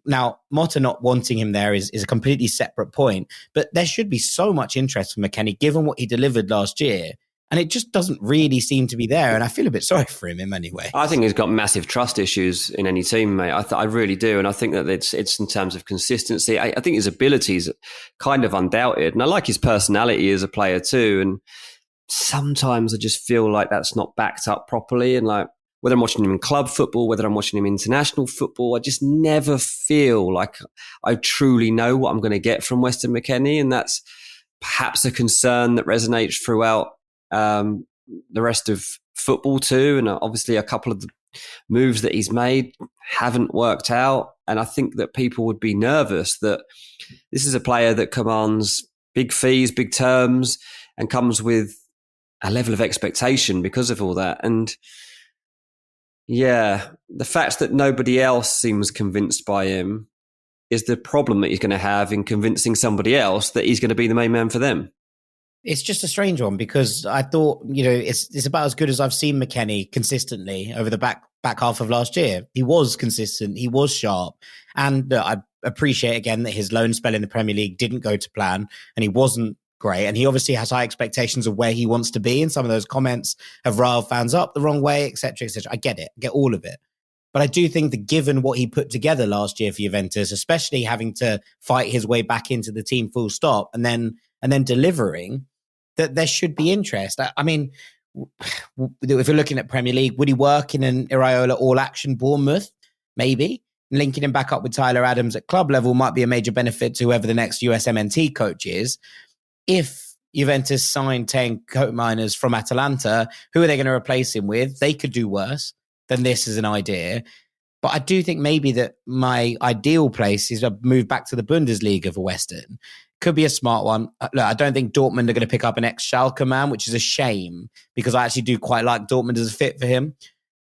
Now, Motta not wanting him there is a completely separate point, but there should be so much interest from McKennie given what he delivered last year. And it just doesn't really seem to be there. And I feel a bit sorry for him in many ways. I think he's got massive trust issues in any team, mate. I really do. And I think that it's in terms of consistency. I think his abilities are kind of undoubted. And I like his personality as a player too. And sometimes I just feel like that's not backed up properly. And like, whether I'm watching him in club football, whether I'm watching him in international football, I just never feel like I truly know what I'm going to get from Weston McKennie. And that's perhaps a concern that resonates throughout the rest of football too. And obviously a couple of the moves that he's made haven't worked out. And I think that people would be nervous that this is a player that commands big fees, big terms, and comes with a level of expectation because of all that. And yeah, the fact that nobody else seems convinced by him is the problem that he's going to have in convincing somebody else that he's going to be the main man for them. It's just a strange one because I thought, it's about as good as I've seen McKennie consistently over the back half of last year. He was consistent. He was sharp. And I appreciate again that his loan spell in the Premier League didn't go to plan and he wasn't great. And he obviously has high expectations of where he wants to be. And some of those comments have riled fans up the wrong way, et cetera, et cetera. I get it. I get all of it. But I do think that given what he put together last year for Juventus, especially having to fight his way back into the team full stop and then delivering, that there should be interest. I mean, if you're looking at Premier League, would he work in an Iraola all-action Bournemouth? Maybe. Linking him back up with Tyler Adams at club level might be a major benefit to whoever the next USMNT coach is. If Juventus signed 10 Caoimhin from Atalanta, who are they going to replace him with? They could do worse than this as an idea. But I do think maybe that my ideal place is to move back to the Bundesliga for Weston. Could be a smart one. Look, I don't think Dortmund are going to pick up an ex-Schalke man, which is a shame because I actually do quite like Dortmund as a fit for him. And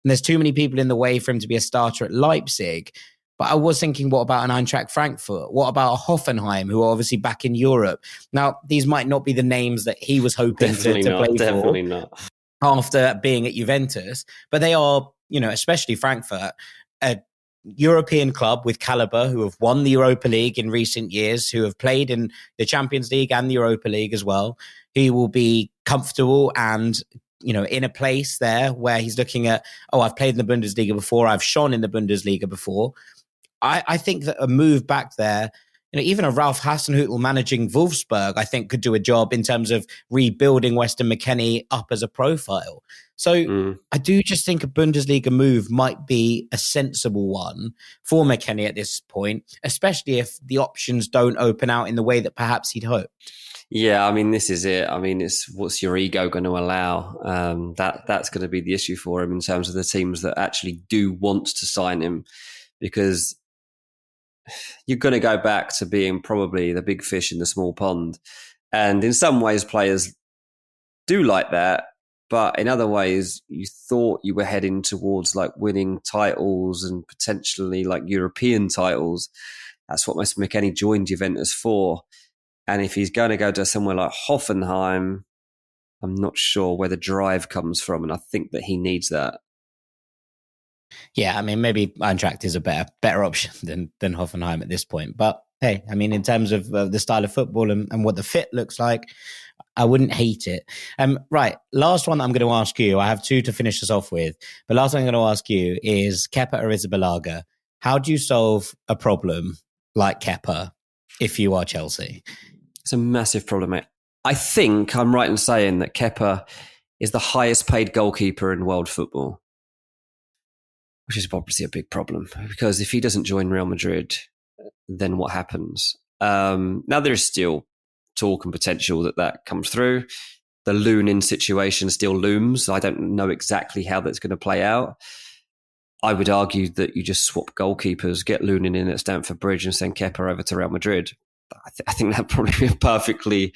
there's too many people in the way for him to be a starter at Leipzig. But I was thinking, what about an Eintracht Frankfurt? What about a Hoffenheim, who are obviously back in Europe? Now, these might not be the names that he was hoping to play for. Definitely not. After being at Juventus. But they are, especially Frankfurt, a European club with caliber who have won the Europa League in recent years, who have played in the Champions League and the Europa League as well, who will be comfortable and, in a place there where he's looking at, I've played in the Bundesliga before, I've shone in the Bundesliga before. I think that a move back there, even a Ralph Hasenhüttl managing Wolfsburg, I think could do a job in terms of rebuilding Weston McKennie up as a profile. So I do just think a Bundesliga move might be a sensible one for McKennie at this point, especially if the options don't open out in the way that perhaps he'd hoped. Yeah, I mean, this is it. I mean, it's what's your ego going to allow? That's going to be the issue for him in terms of the teams that actually do want to sign him, because you're going to go back to being probably the big fish in the small pond. And in some ways, players do like that. But in other ways, you thought you were heading towards like winning titles and potentially like European titles. That's what Weston McKennie joined Juventus for. And if he's going to go to somewhere like Hoffenheim, I'm not sure where the drive comes from. And I think that he needs that. Yeah, I mean, maybe Eintracht is a better option than Hoffenheim at this point. But hey, I mean, in terms of the style of football and what the fit looks like, I wouldn't hate it. Right, last one I'm going to ask you. I have two to finish us off with. But last one I'm going to ask you is Kepa Arrizabalaga. How do you solve a problem like Kepa if you are Chelsea? It's a massive problem, mate. I think I'm right in saying that Kepa is the highest paid goalkeeper in world football, which is obviously a big problem because if he doesn't join Real Madrid, then what happens? Now there is still talk and potential that comes through. The Lunin situation still looms. I don't know exactly how that's going to play out. I would argue that you just swap goalkeepers, get Lunin in at Stamford Bridge and send Kepa over to Real Madrid. I think that'd probably be a perfectly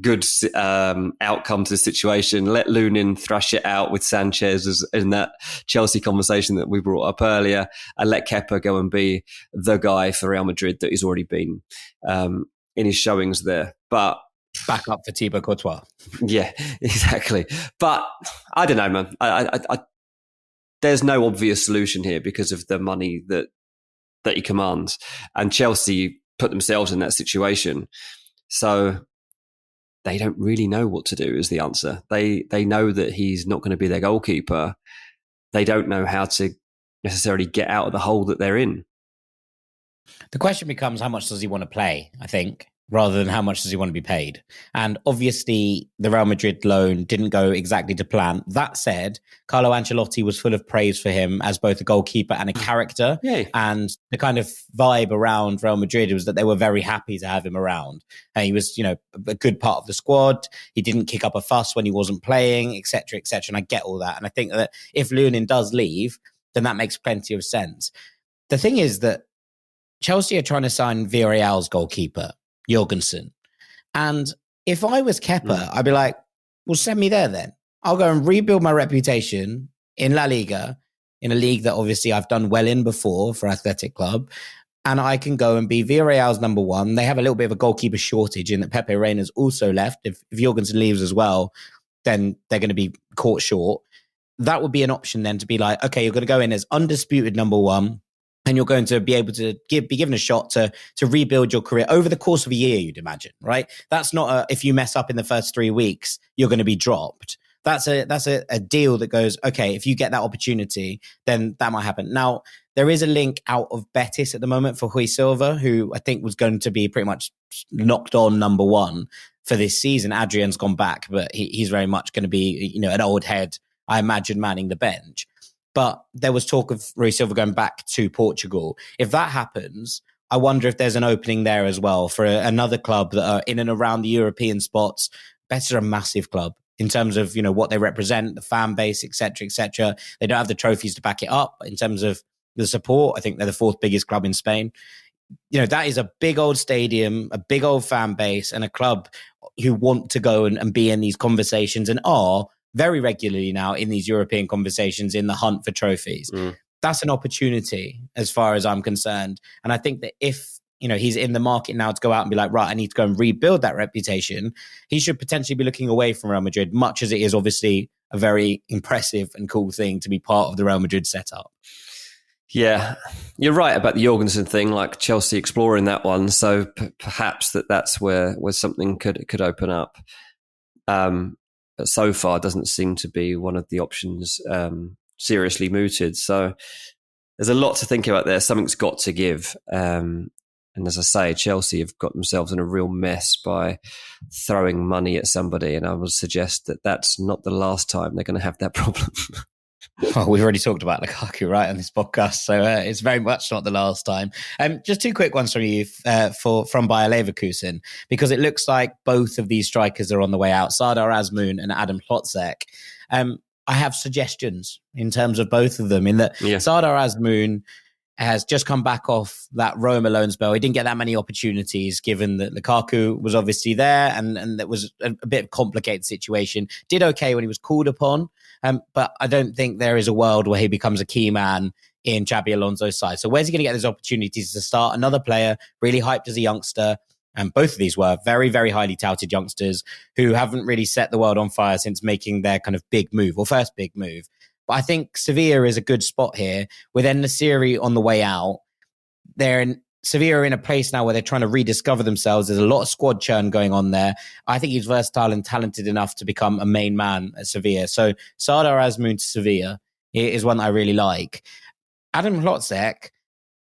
good outcome to the situation. Let Lunin thrash it out with Sanchez as in that Chelsea conversation that we brought up earlier, and let Kepa go and be the guy for Real Madrid that he's already been in his showings there. But back up for Thibaut Courtois. Yeah, exactly. But I don't know, man. I there's no obvious solution here because of the money that he commands, and Chelsea put themselves in that situation. So they don't really know what to do is the answer. They know that he's not going to be their goalkeeper. They don't know how to necessarily get out of the hole that they're in. The question becomes, how much does he want to play, I think, rather than how much does he want to be paid? And obviously, the Real Madrid loan didn't go exactly to plan. That said, Carlo Ancelotti was full of praise for him as both a goalkeeper and a character. Yeah. And the kind of vibe around Real Madrid was that they were very happy to have him around. And he was, a good part of the squad. He didn't kick up a fuss when he wasn't playing, etc., etc. And I get all that. And I think that if Lunin does leave, then that makes plenty of sense. The thing is that Chelsea are trying to sign Villarreal's goalkeeper, Jorgensen. And if I was Kepa, I'd be like, well, send me there then. I'll go and rebuild my reputation in La Liga, in a league that obviously I've done well in before for Athletic Club. And I can go and be Villarreal's number one. They have a little bit of a goalkeeper shortage in that Pepe Reina's also left. If Jorgensen leaves as well, then they're going to be caught short. That would be an option then to be like, okay, you're going to go in as undisputed number one. And you're going to be able to be given a shot to rebuild your career over the course of a year, you'd imagine, right? That's not if you mess up in the first 3 weeks, you're going to be dropped. That's a deal that goes, okay, if you get that opportunity, then that might happen. Now, there is a link out of Betis at the moment for Rui Silva, who I think was going to be pretty much knocked on number one for this season. Adrian's gone back, but he's very much going to be, an old head, I imagine, manning the bench. But there was talk of Rui Silva going back to Portugal. If that happens, I wonder if there's an opening there as well for another club that are in and around the European spots. Betis are a massive club in terms of, what they represent, the fan base, et cetera, et cetera. They don't have the trophies to back it up in terms of the support. I think they're the fourth biggest club in Spain. That is a big old stadium, a big old fan base, and a club who want to go and be in these conversations and are very regularly now in these European conversations in the hunt for trophies. That's an opportunity as far as I'm concerned. And I think that if, he's in the market now to go out and be like, right, I need to go and rebuild that reputation, he should potentially be looking away from Real Madrid, much as it is obviously a very impressive and cool thing to be part of the Real Madrid setup. Yeah, you're right about the Jorgensen thing, like Chelsea exploring that one. So perhaps that's where something could open up. But so far doesn't seem to be one of the options seriously mooted. So there's a lot to think about there. Something's got to give. And as I say, Chelsea have got themselves in a real mess by throwing money at somebody. And I would suggest that that's not the last time they're going to have that problem. Well, we've already talked about Lukaku, right, on this podcast, so it's very much not the last time. Just two quick ones from you from Bayer Leverkusen, because it looks like both of these strikers are on the way out, Sardar Azmoun and Adam Hlozek. I have suggestions in terms of both of them, in that Sardar Azmoun has just come back off that Roma loan spell. He didn't get that many opportunities, given that Lukaku was obviously there, and that was a bit of a complicated situation. Did okay when he was called upon, but I don't think there is a world where he becomes a key man in Xabi Alonso's side. So where's he going to get those opportunities to start? Another player really hyped as a youngster, and both of these were very, very highly touted youngsters who haven't really set the world on fire since making their kind of big move, or first big move. But I think Sevilla is a good spot here. With En-Nesyri on the way out, Sevilla are in a place now where they're trying to rediscover themselves. There's a lot of squad churn going on there. I think he's versatile and talented enough to become a main man at Sevilla. So Sardar Azmoun to Sevilla is one that I really like. Adam Hlozek,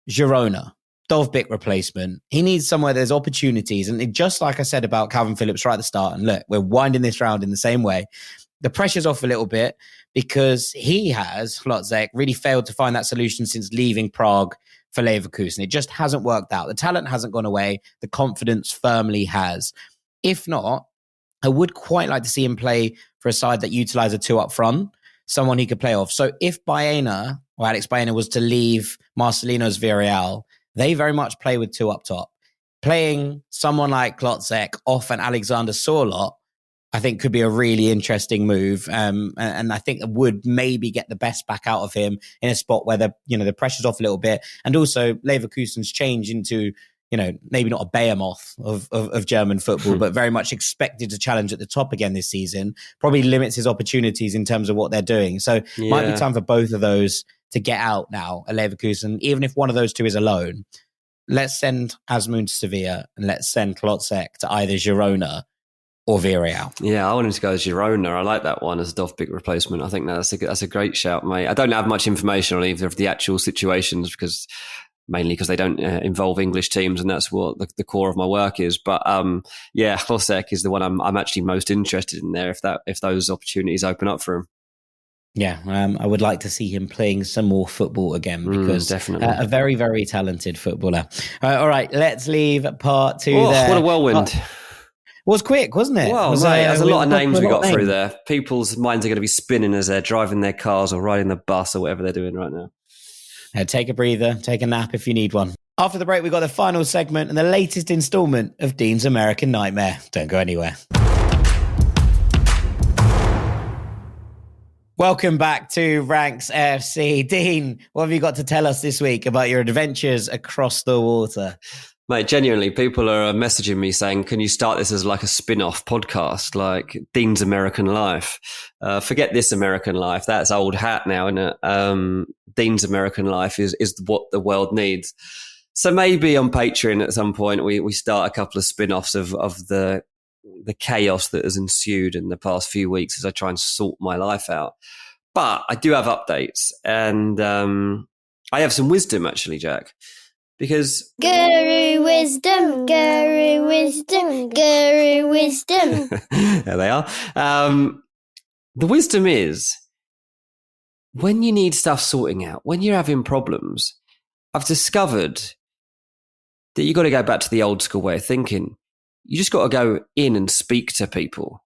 Girona, Dovbyk replacement. He needs somewhere there's opportunities. And just like I said about Kalvin Phillips right at the start, and look, we're winding this round in the same way. The pressure's off a little bit because Hlozek, really failed to find that solution since leaving Prague for Leverkusen. It just hasn't worked out. The talent hasn't gone away. The confidence firmly has. If not, I would quite like to see him play for a side that utilises a two up front, someone he could play off. So if Baena, or Alex Baena, was to leave Marcelino's Villarreal, they very much play with two up top. playing someone like Hlozek off an Alexander Sorloth, I think could be a really interesting move. And I think it would maybe get the best back out of him in a spot where the pressure's off a little bit. And also Leverkusen's change into, maybe not a behemoth of German football, but very much expected to challenge at the top again this season, probably limits his opportunities in terms of what they're doing. So might be time for both of those to get out now at Leverkusen, even if one of those two is alone. Let's send Azmoun to Sevilla and let's send Hlozek to either Girona or Villarreal. Yeah, I wanted to go as Girona. I like that one as a Dovbyk replacement. I think that's a great shout, mate. I don't have much information on either of the actual situations mainly because they don't involve English teams, and that's what the core of my work is. But Hlozek is the one I'm actually most interested in there if those opportunities open up for him. Yeah, I would like to see him playing some more football again because definitely a very, very talented footballer. All right, let's leave part 2 there. What a whirlwind. Was quick, wasn't it? Well, there's a lot of names we got through there. People's minds are going to be spinning as they're driving their cars or riding the bus or whatever they're doing right now. Take a breather, take a nap if you need one. After the break, we got the final segment and the latest instalment of Dean's American Nightmare. Don't go anywhere. Welcome back to Ranks FC. Dean, what have you got to tell us this week about your adventures across the water? Mate, genuinely, people are messaging me saying, can you start this as like a spin-off podcast, like Dean's American Life? Forget This American Life. That's old hat now, isn't it? Dean's American Life is what the world needs. So maybe on Patreon at some point, we start a couple of spin-offs of the chaos that has ensued in the past few weeks as I try and sort my life out. But I do have updates, and I have some wisdom, actually, Jack. Because Guru wisdom, guru wisdom, guru wisdom. There they are. The wisdom is when you need stuff sorting out, when you're having problems, I've discovered that you've got to go back to the old school way of thinking. You just got to go in and speak to people.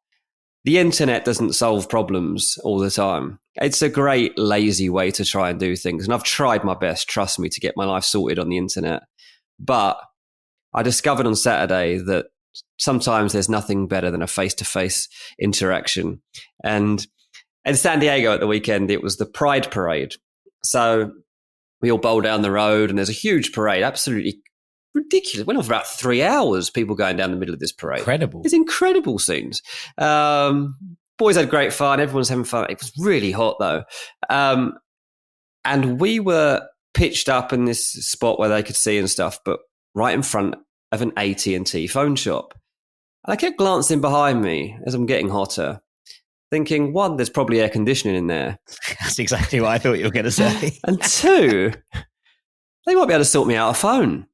The internet doesn't solve problems all the time. It's a great lazy way to try and do things. And I've tried my best, trust me, to get my life sorted on the internet. But I discovered on Saturday that sometimes there's nothing better than a face-to-face interaction. And in San Diego at the weekend, it was the Pride Parade. So we all bowl down the road and there's a huge parade, absolutely ridiculous. It went on for about 3 hours, people going down the middle of this parade. Incredible. It's incredible scenes. Boys had great fun. Everyone's having fun. It was really hot, though. And we were pitched up in this spot where they could see and stuff, but right in front of an AT&T phone shop. And I kept glancing behind me as I'm getting hotter, thinking, one, there's probably air conditioning in there. That's exactly what I thought you were going to say. And two, they might be able to sort me out a phone.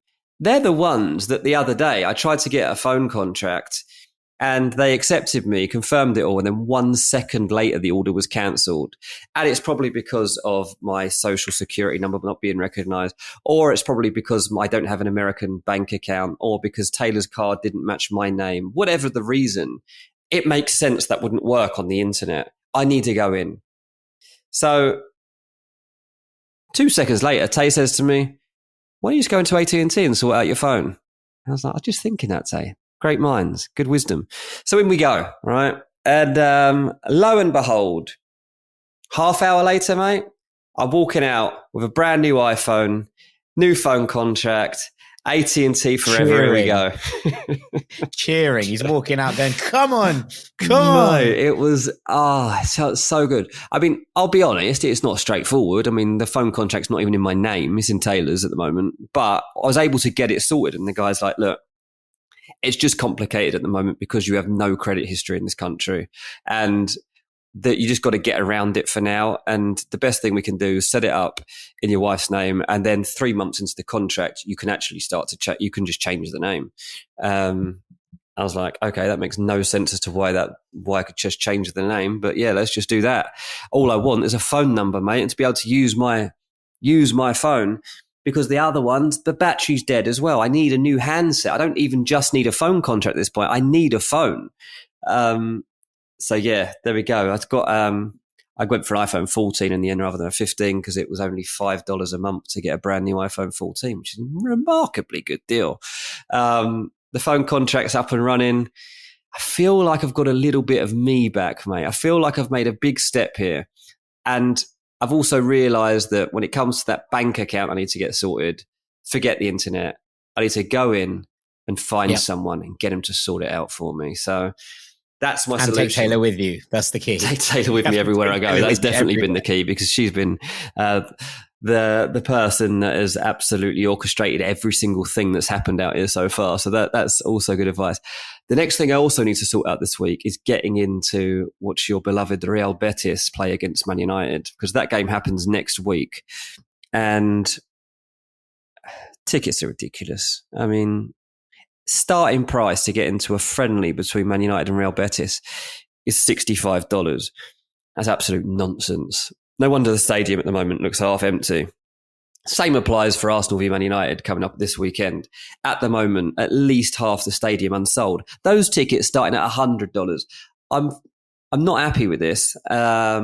They're the ones that the other day I tried to get a phone contract and they accepted me, confirmed it all, and then 1 second later the order was cancelled. And it's probably because of my social security number not being recognised, or it's probably because I don't have an American bank account, or because Taylor's card didn't match my name. Whatever the reason, it makes sense that wouldn't work on the internet. I need to go in. So 2 seconds later, Tay says to me, why don't you just go into AT&T and sort out your phone? And I was like, I was just thinking that, Tay. Great minds, good wisdom. So in we go, right? And lo and behold, half hour later, mate, I'm walking out with a brand new iPhone, new phone contract, AT&T forever. Here we go. Cheering. He's walking out going, come on. It was, it felt so good. I mean, I'll be honest, it's not straightforward. I mean, the phone contract's not even in my name. It's in Taylor's at the moment. But I was able to get it sorted. And the guy's like, look, it's just complicated at the moment because you have no credit history in this country. And that you just got to get around it for now. And the best thing we can do is set it up in your wife's name. And then 3 months into the contract, you can actually start to check. You can just change the name. I was like, okay, that makes no sense as to why I could just change the name. But yeah, let's just do that. All I want is a phone number, mate, and to be able to use my phone, because the other ones, the battery's dead as well. I need a new handset. I don't even just need a phone contract at this point. I need a phone. So yeah, there we go. I I went for an iPhone 14 in the end rather than a 15 because it was only $5 a month to get a brand new iPhone 14, which is a remarkably good deal. The phone contract's up and running. I feel like I've got a little bit of me back, mate. I feel like I've made a big step here. And I've also realised that when it comes to that bank account I need to get sorted, forget the internet. I need to go in and find someone and get them to sort it out for me. So that's my solution. And take Taylor with you. That's the key. Take Taylor with me everywhere I go. That's definitely been the key because she's been the person that has absolutely orchestrated every single thing that's happened out here so far. So that's also good advice. The next thing I also need to sort out this week is getting into watch your beloved Real Betis play against Man United because that game happens next week. And tickets are ridiculous. I mean, starting price to get into a friendly between Man United and Real Betis is $65. That's absolute nonsense. No wonder the stadium at the moment looks half empty. Same applies for Arsenal v Man United coming up this weekend. At the moment, at least half the stadium unsold. Those tickets starting at $100. I'm not happy with this. I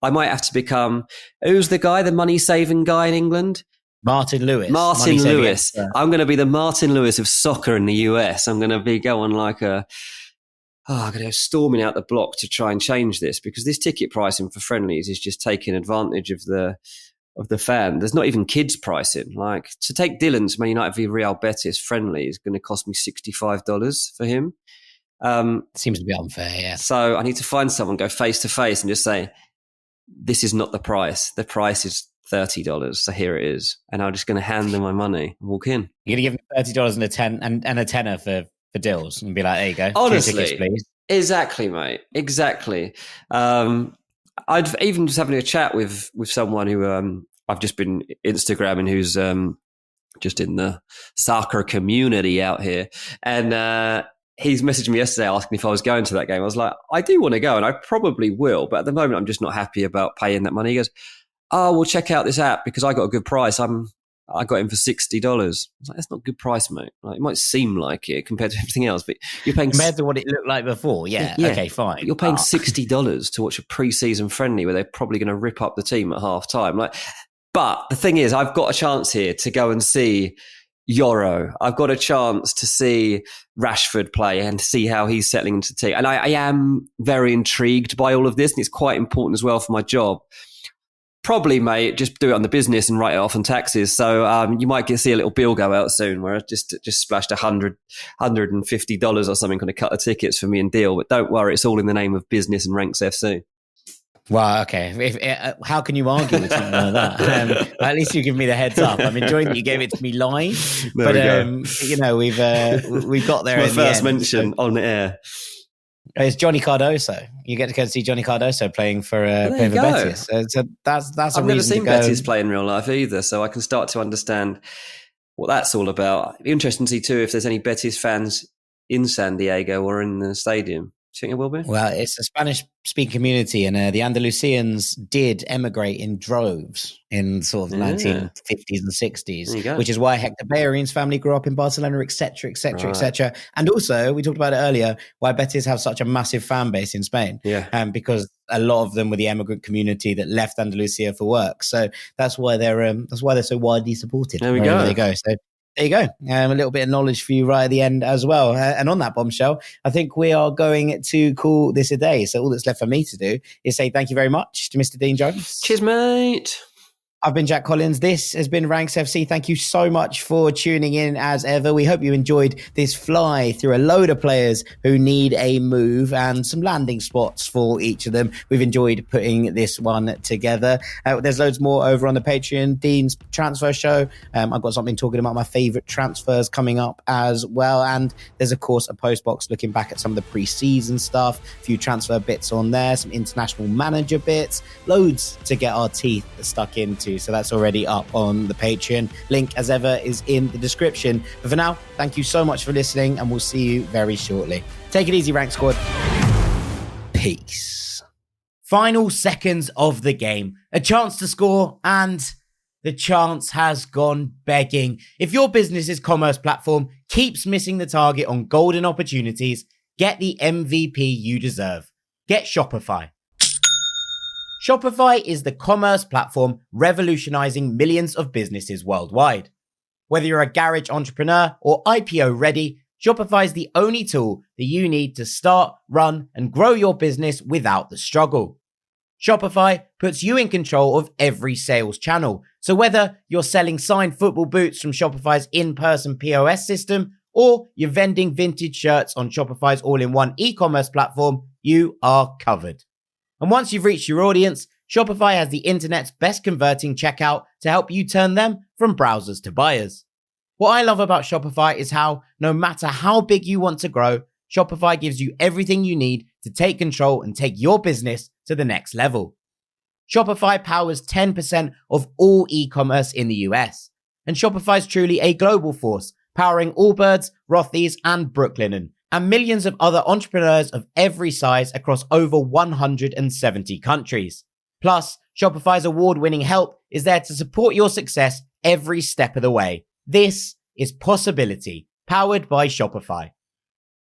might have to become, who's the guy, the money-saving guy in England? Martin Lewis. Martin Lewis. I'm going to be the Martin Lewis of soccer in the US. I'm going to be going like I'm going to go storming out the block to try and change this because this ticket pricing for friendlies is just taking advantage of the fan. There's not even kids pricing. Like to take Dylan to Man United v Real Betis friendly is going to cost me $65 for him. Seems to be unfair, yeah. So I need to find someone, go face to face and just say, this is not the price. The price is $30. So here it is. And I'm just going to hand them my money and walk in. You're going to give them $30 and a tenner for Dills and be like, there you go. Honestly, 2 tickets, please. Exactly, mate. Exactly. I'd even just having a chat with someone who I've just been Instagramming who's just in the soccer community out here. And he's messaged me yesterday asking if I was going to that game. I was like, I do want to go and I probably will. But at the moment, I'm just not happy about paying that money. He goes, oh, well, check out this app because I got a good price. I got him for $60. I was like, that's not a good price, mate. Like, it might seem like it compared to everything else, but you're paying... Compared to what it looked like before, yeah. Okay, fine. You're paying $60 to watch a pre-season friendly where they're probably going to rip up the team at half-time. But the thing is, I've got a chance here to go and see João. I've got a chance to see Rashford play and see how he's settling into the team. And I am very intrigued by all of this, and it's quite important as well for my job. Probably, mate, just do it on the business and write it off on taxes. So you might see a little bill go out soon where I just splashed $150 or something on a cut of tickets for me and deal. But don't worry, it's all in the name of business and Ranks FC. Well, okay. How can you argue with something like that? At least you give me the heads up. I'm enjoying that you gave it to me live. We've got there. It's my first mention on air. It's Johnny Cardoso. You get to go see Johnny Cardoso playing for Betis. So that's I've never seen Betis play in real life either, so I can start to understand what that's all about. It'd be interesting to see too if there's any Betis fans in San Diego or in the stadium. Do you think it will be? Well, it's a Spanish-speaking community, and the Andalusians did emigrate in droves in sort of the 1950s and 60s, which is why Hector Bellerin's family grew up in Barcelona, etc., etc., etc. And also, we talked about it earlier, why Betis have such a massive fan base in Spain, because a lot of them were the emigrant community that left Andalusia for work. So that's why they're so widely supported. There we go. There you go. So there you go. A little bit of knowledge for you right at the end as well. And on that bombshell, I think we are going to call this a day. So all that's left for me to do is say thank you very much to Mr. Dean Jones. Cheers, mate. I've been Jack Collins. This has been Ranks FC. Thank you so much for tuning in as ever. We hope you enjoyed this fly through a load of players who need a move and some landing spots for each of them. We've enjoyed putting this one together. There's loads more over on the Patreon. Dean's transfer show. I've got something talking about my favourite transfers coming up as well. And there's, of course, a post box looking back at some of the pre-season stuff. A few transfer bits on there. Some international manager bits. Loads to get our teeth stuck into. So that's already up on the Patreon. Link, as ever, is in the description. But for now, thank you so much for listening, and we'll see you very shortly. Take it easy, Rank Squad. Peace. Final seconds of the game. A chance to score, and the chance has gone begging. If your business's commerce platform keeps missing the target on golden opportunities, get the MVP you deserve. Get Shopify. Shopify is the commerce platform revolutionizing millions of businesses worldwide. Whether you're a garage entrepreneur or IPO ready, Shopify is the only tool that you need to start, run, and grow your business without the struggle. Shopify puts you in control of every sales channel. So whether you're selling signed football boots from Shopify's in-person POS system, or you're vending vintage shirts on Shopify's all-in-one e-commerce platform, you are covered. And once you've reached your audience, Shopify has the internet's best converting checkout to help you turn them from browsers to buyers. What I love about Shopify is how, no matter how big you want to grow, Shopify gives you everything you need to take control and take your business to the next level. Shopify powers 10% of all e-commerce in the US. And Shopify is truly a global force, powering Allbirds, Rothy's, and Brooklinen, and millions of other entrepreneurs of every size across over 170 countries. Plus, Shopify's award-winning help is there to support your success every step of the way. This is Possibility, powered by Shopify.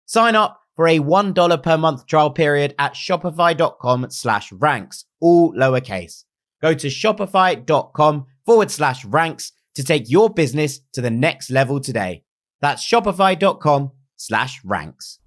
Sign up for a $1 per month trial period at shopify.com/ranks, all lowercase. Go to shopify.com/ranks to take your business to the next level today. That's shopify.com/ranks.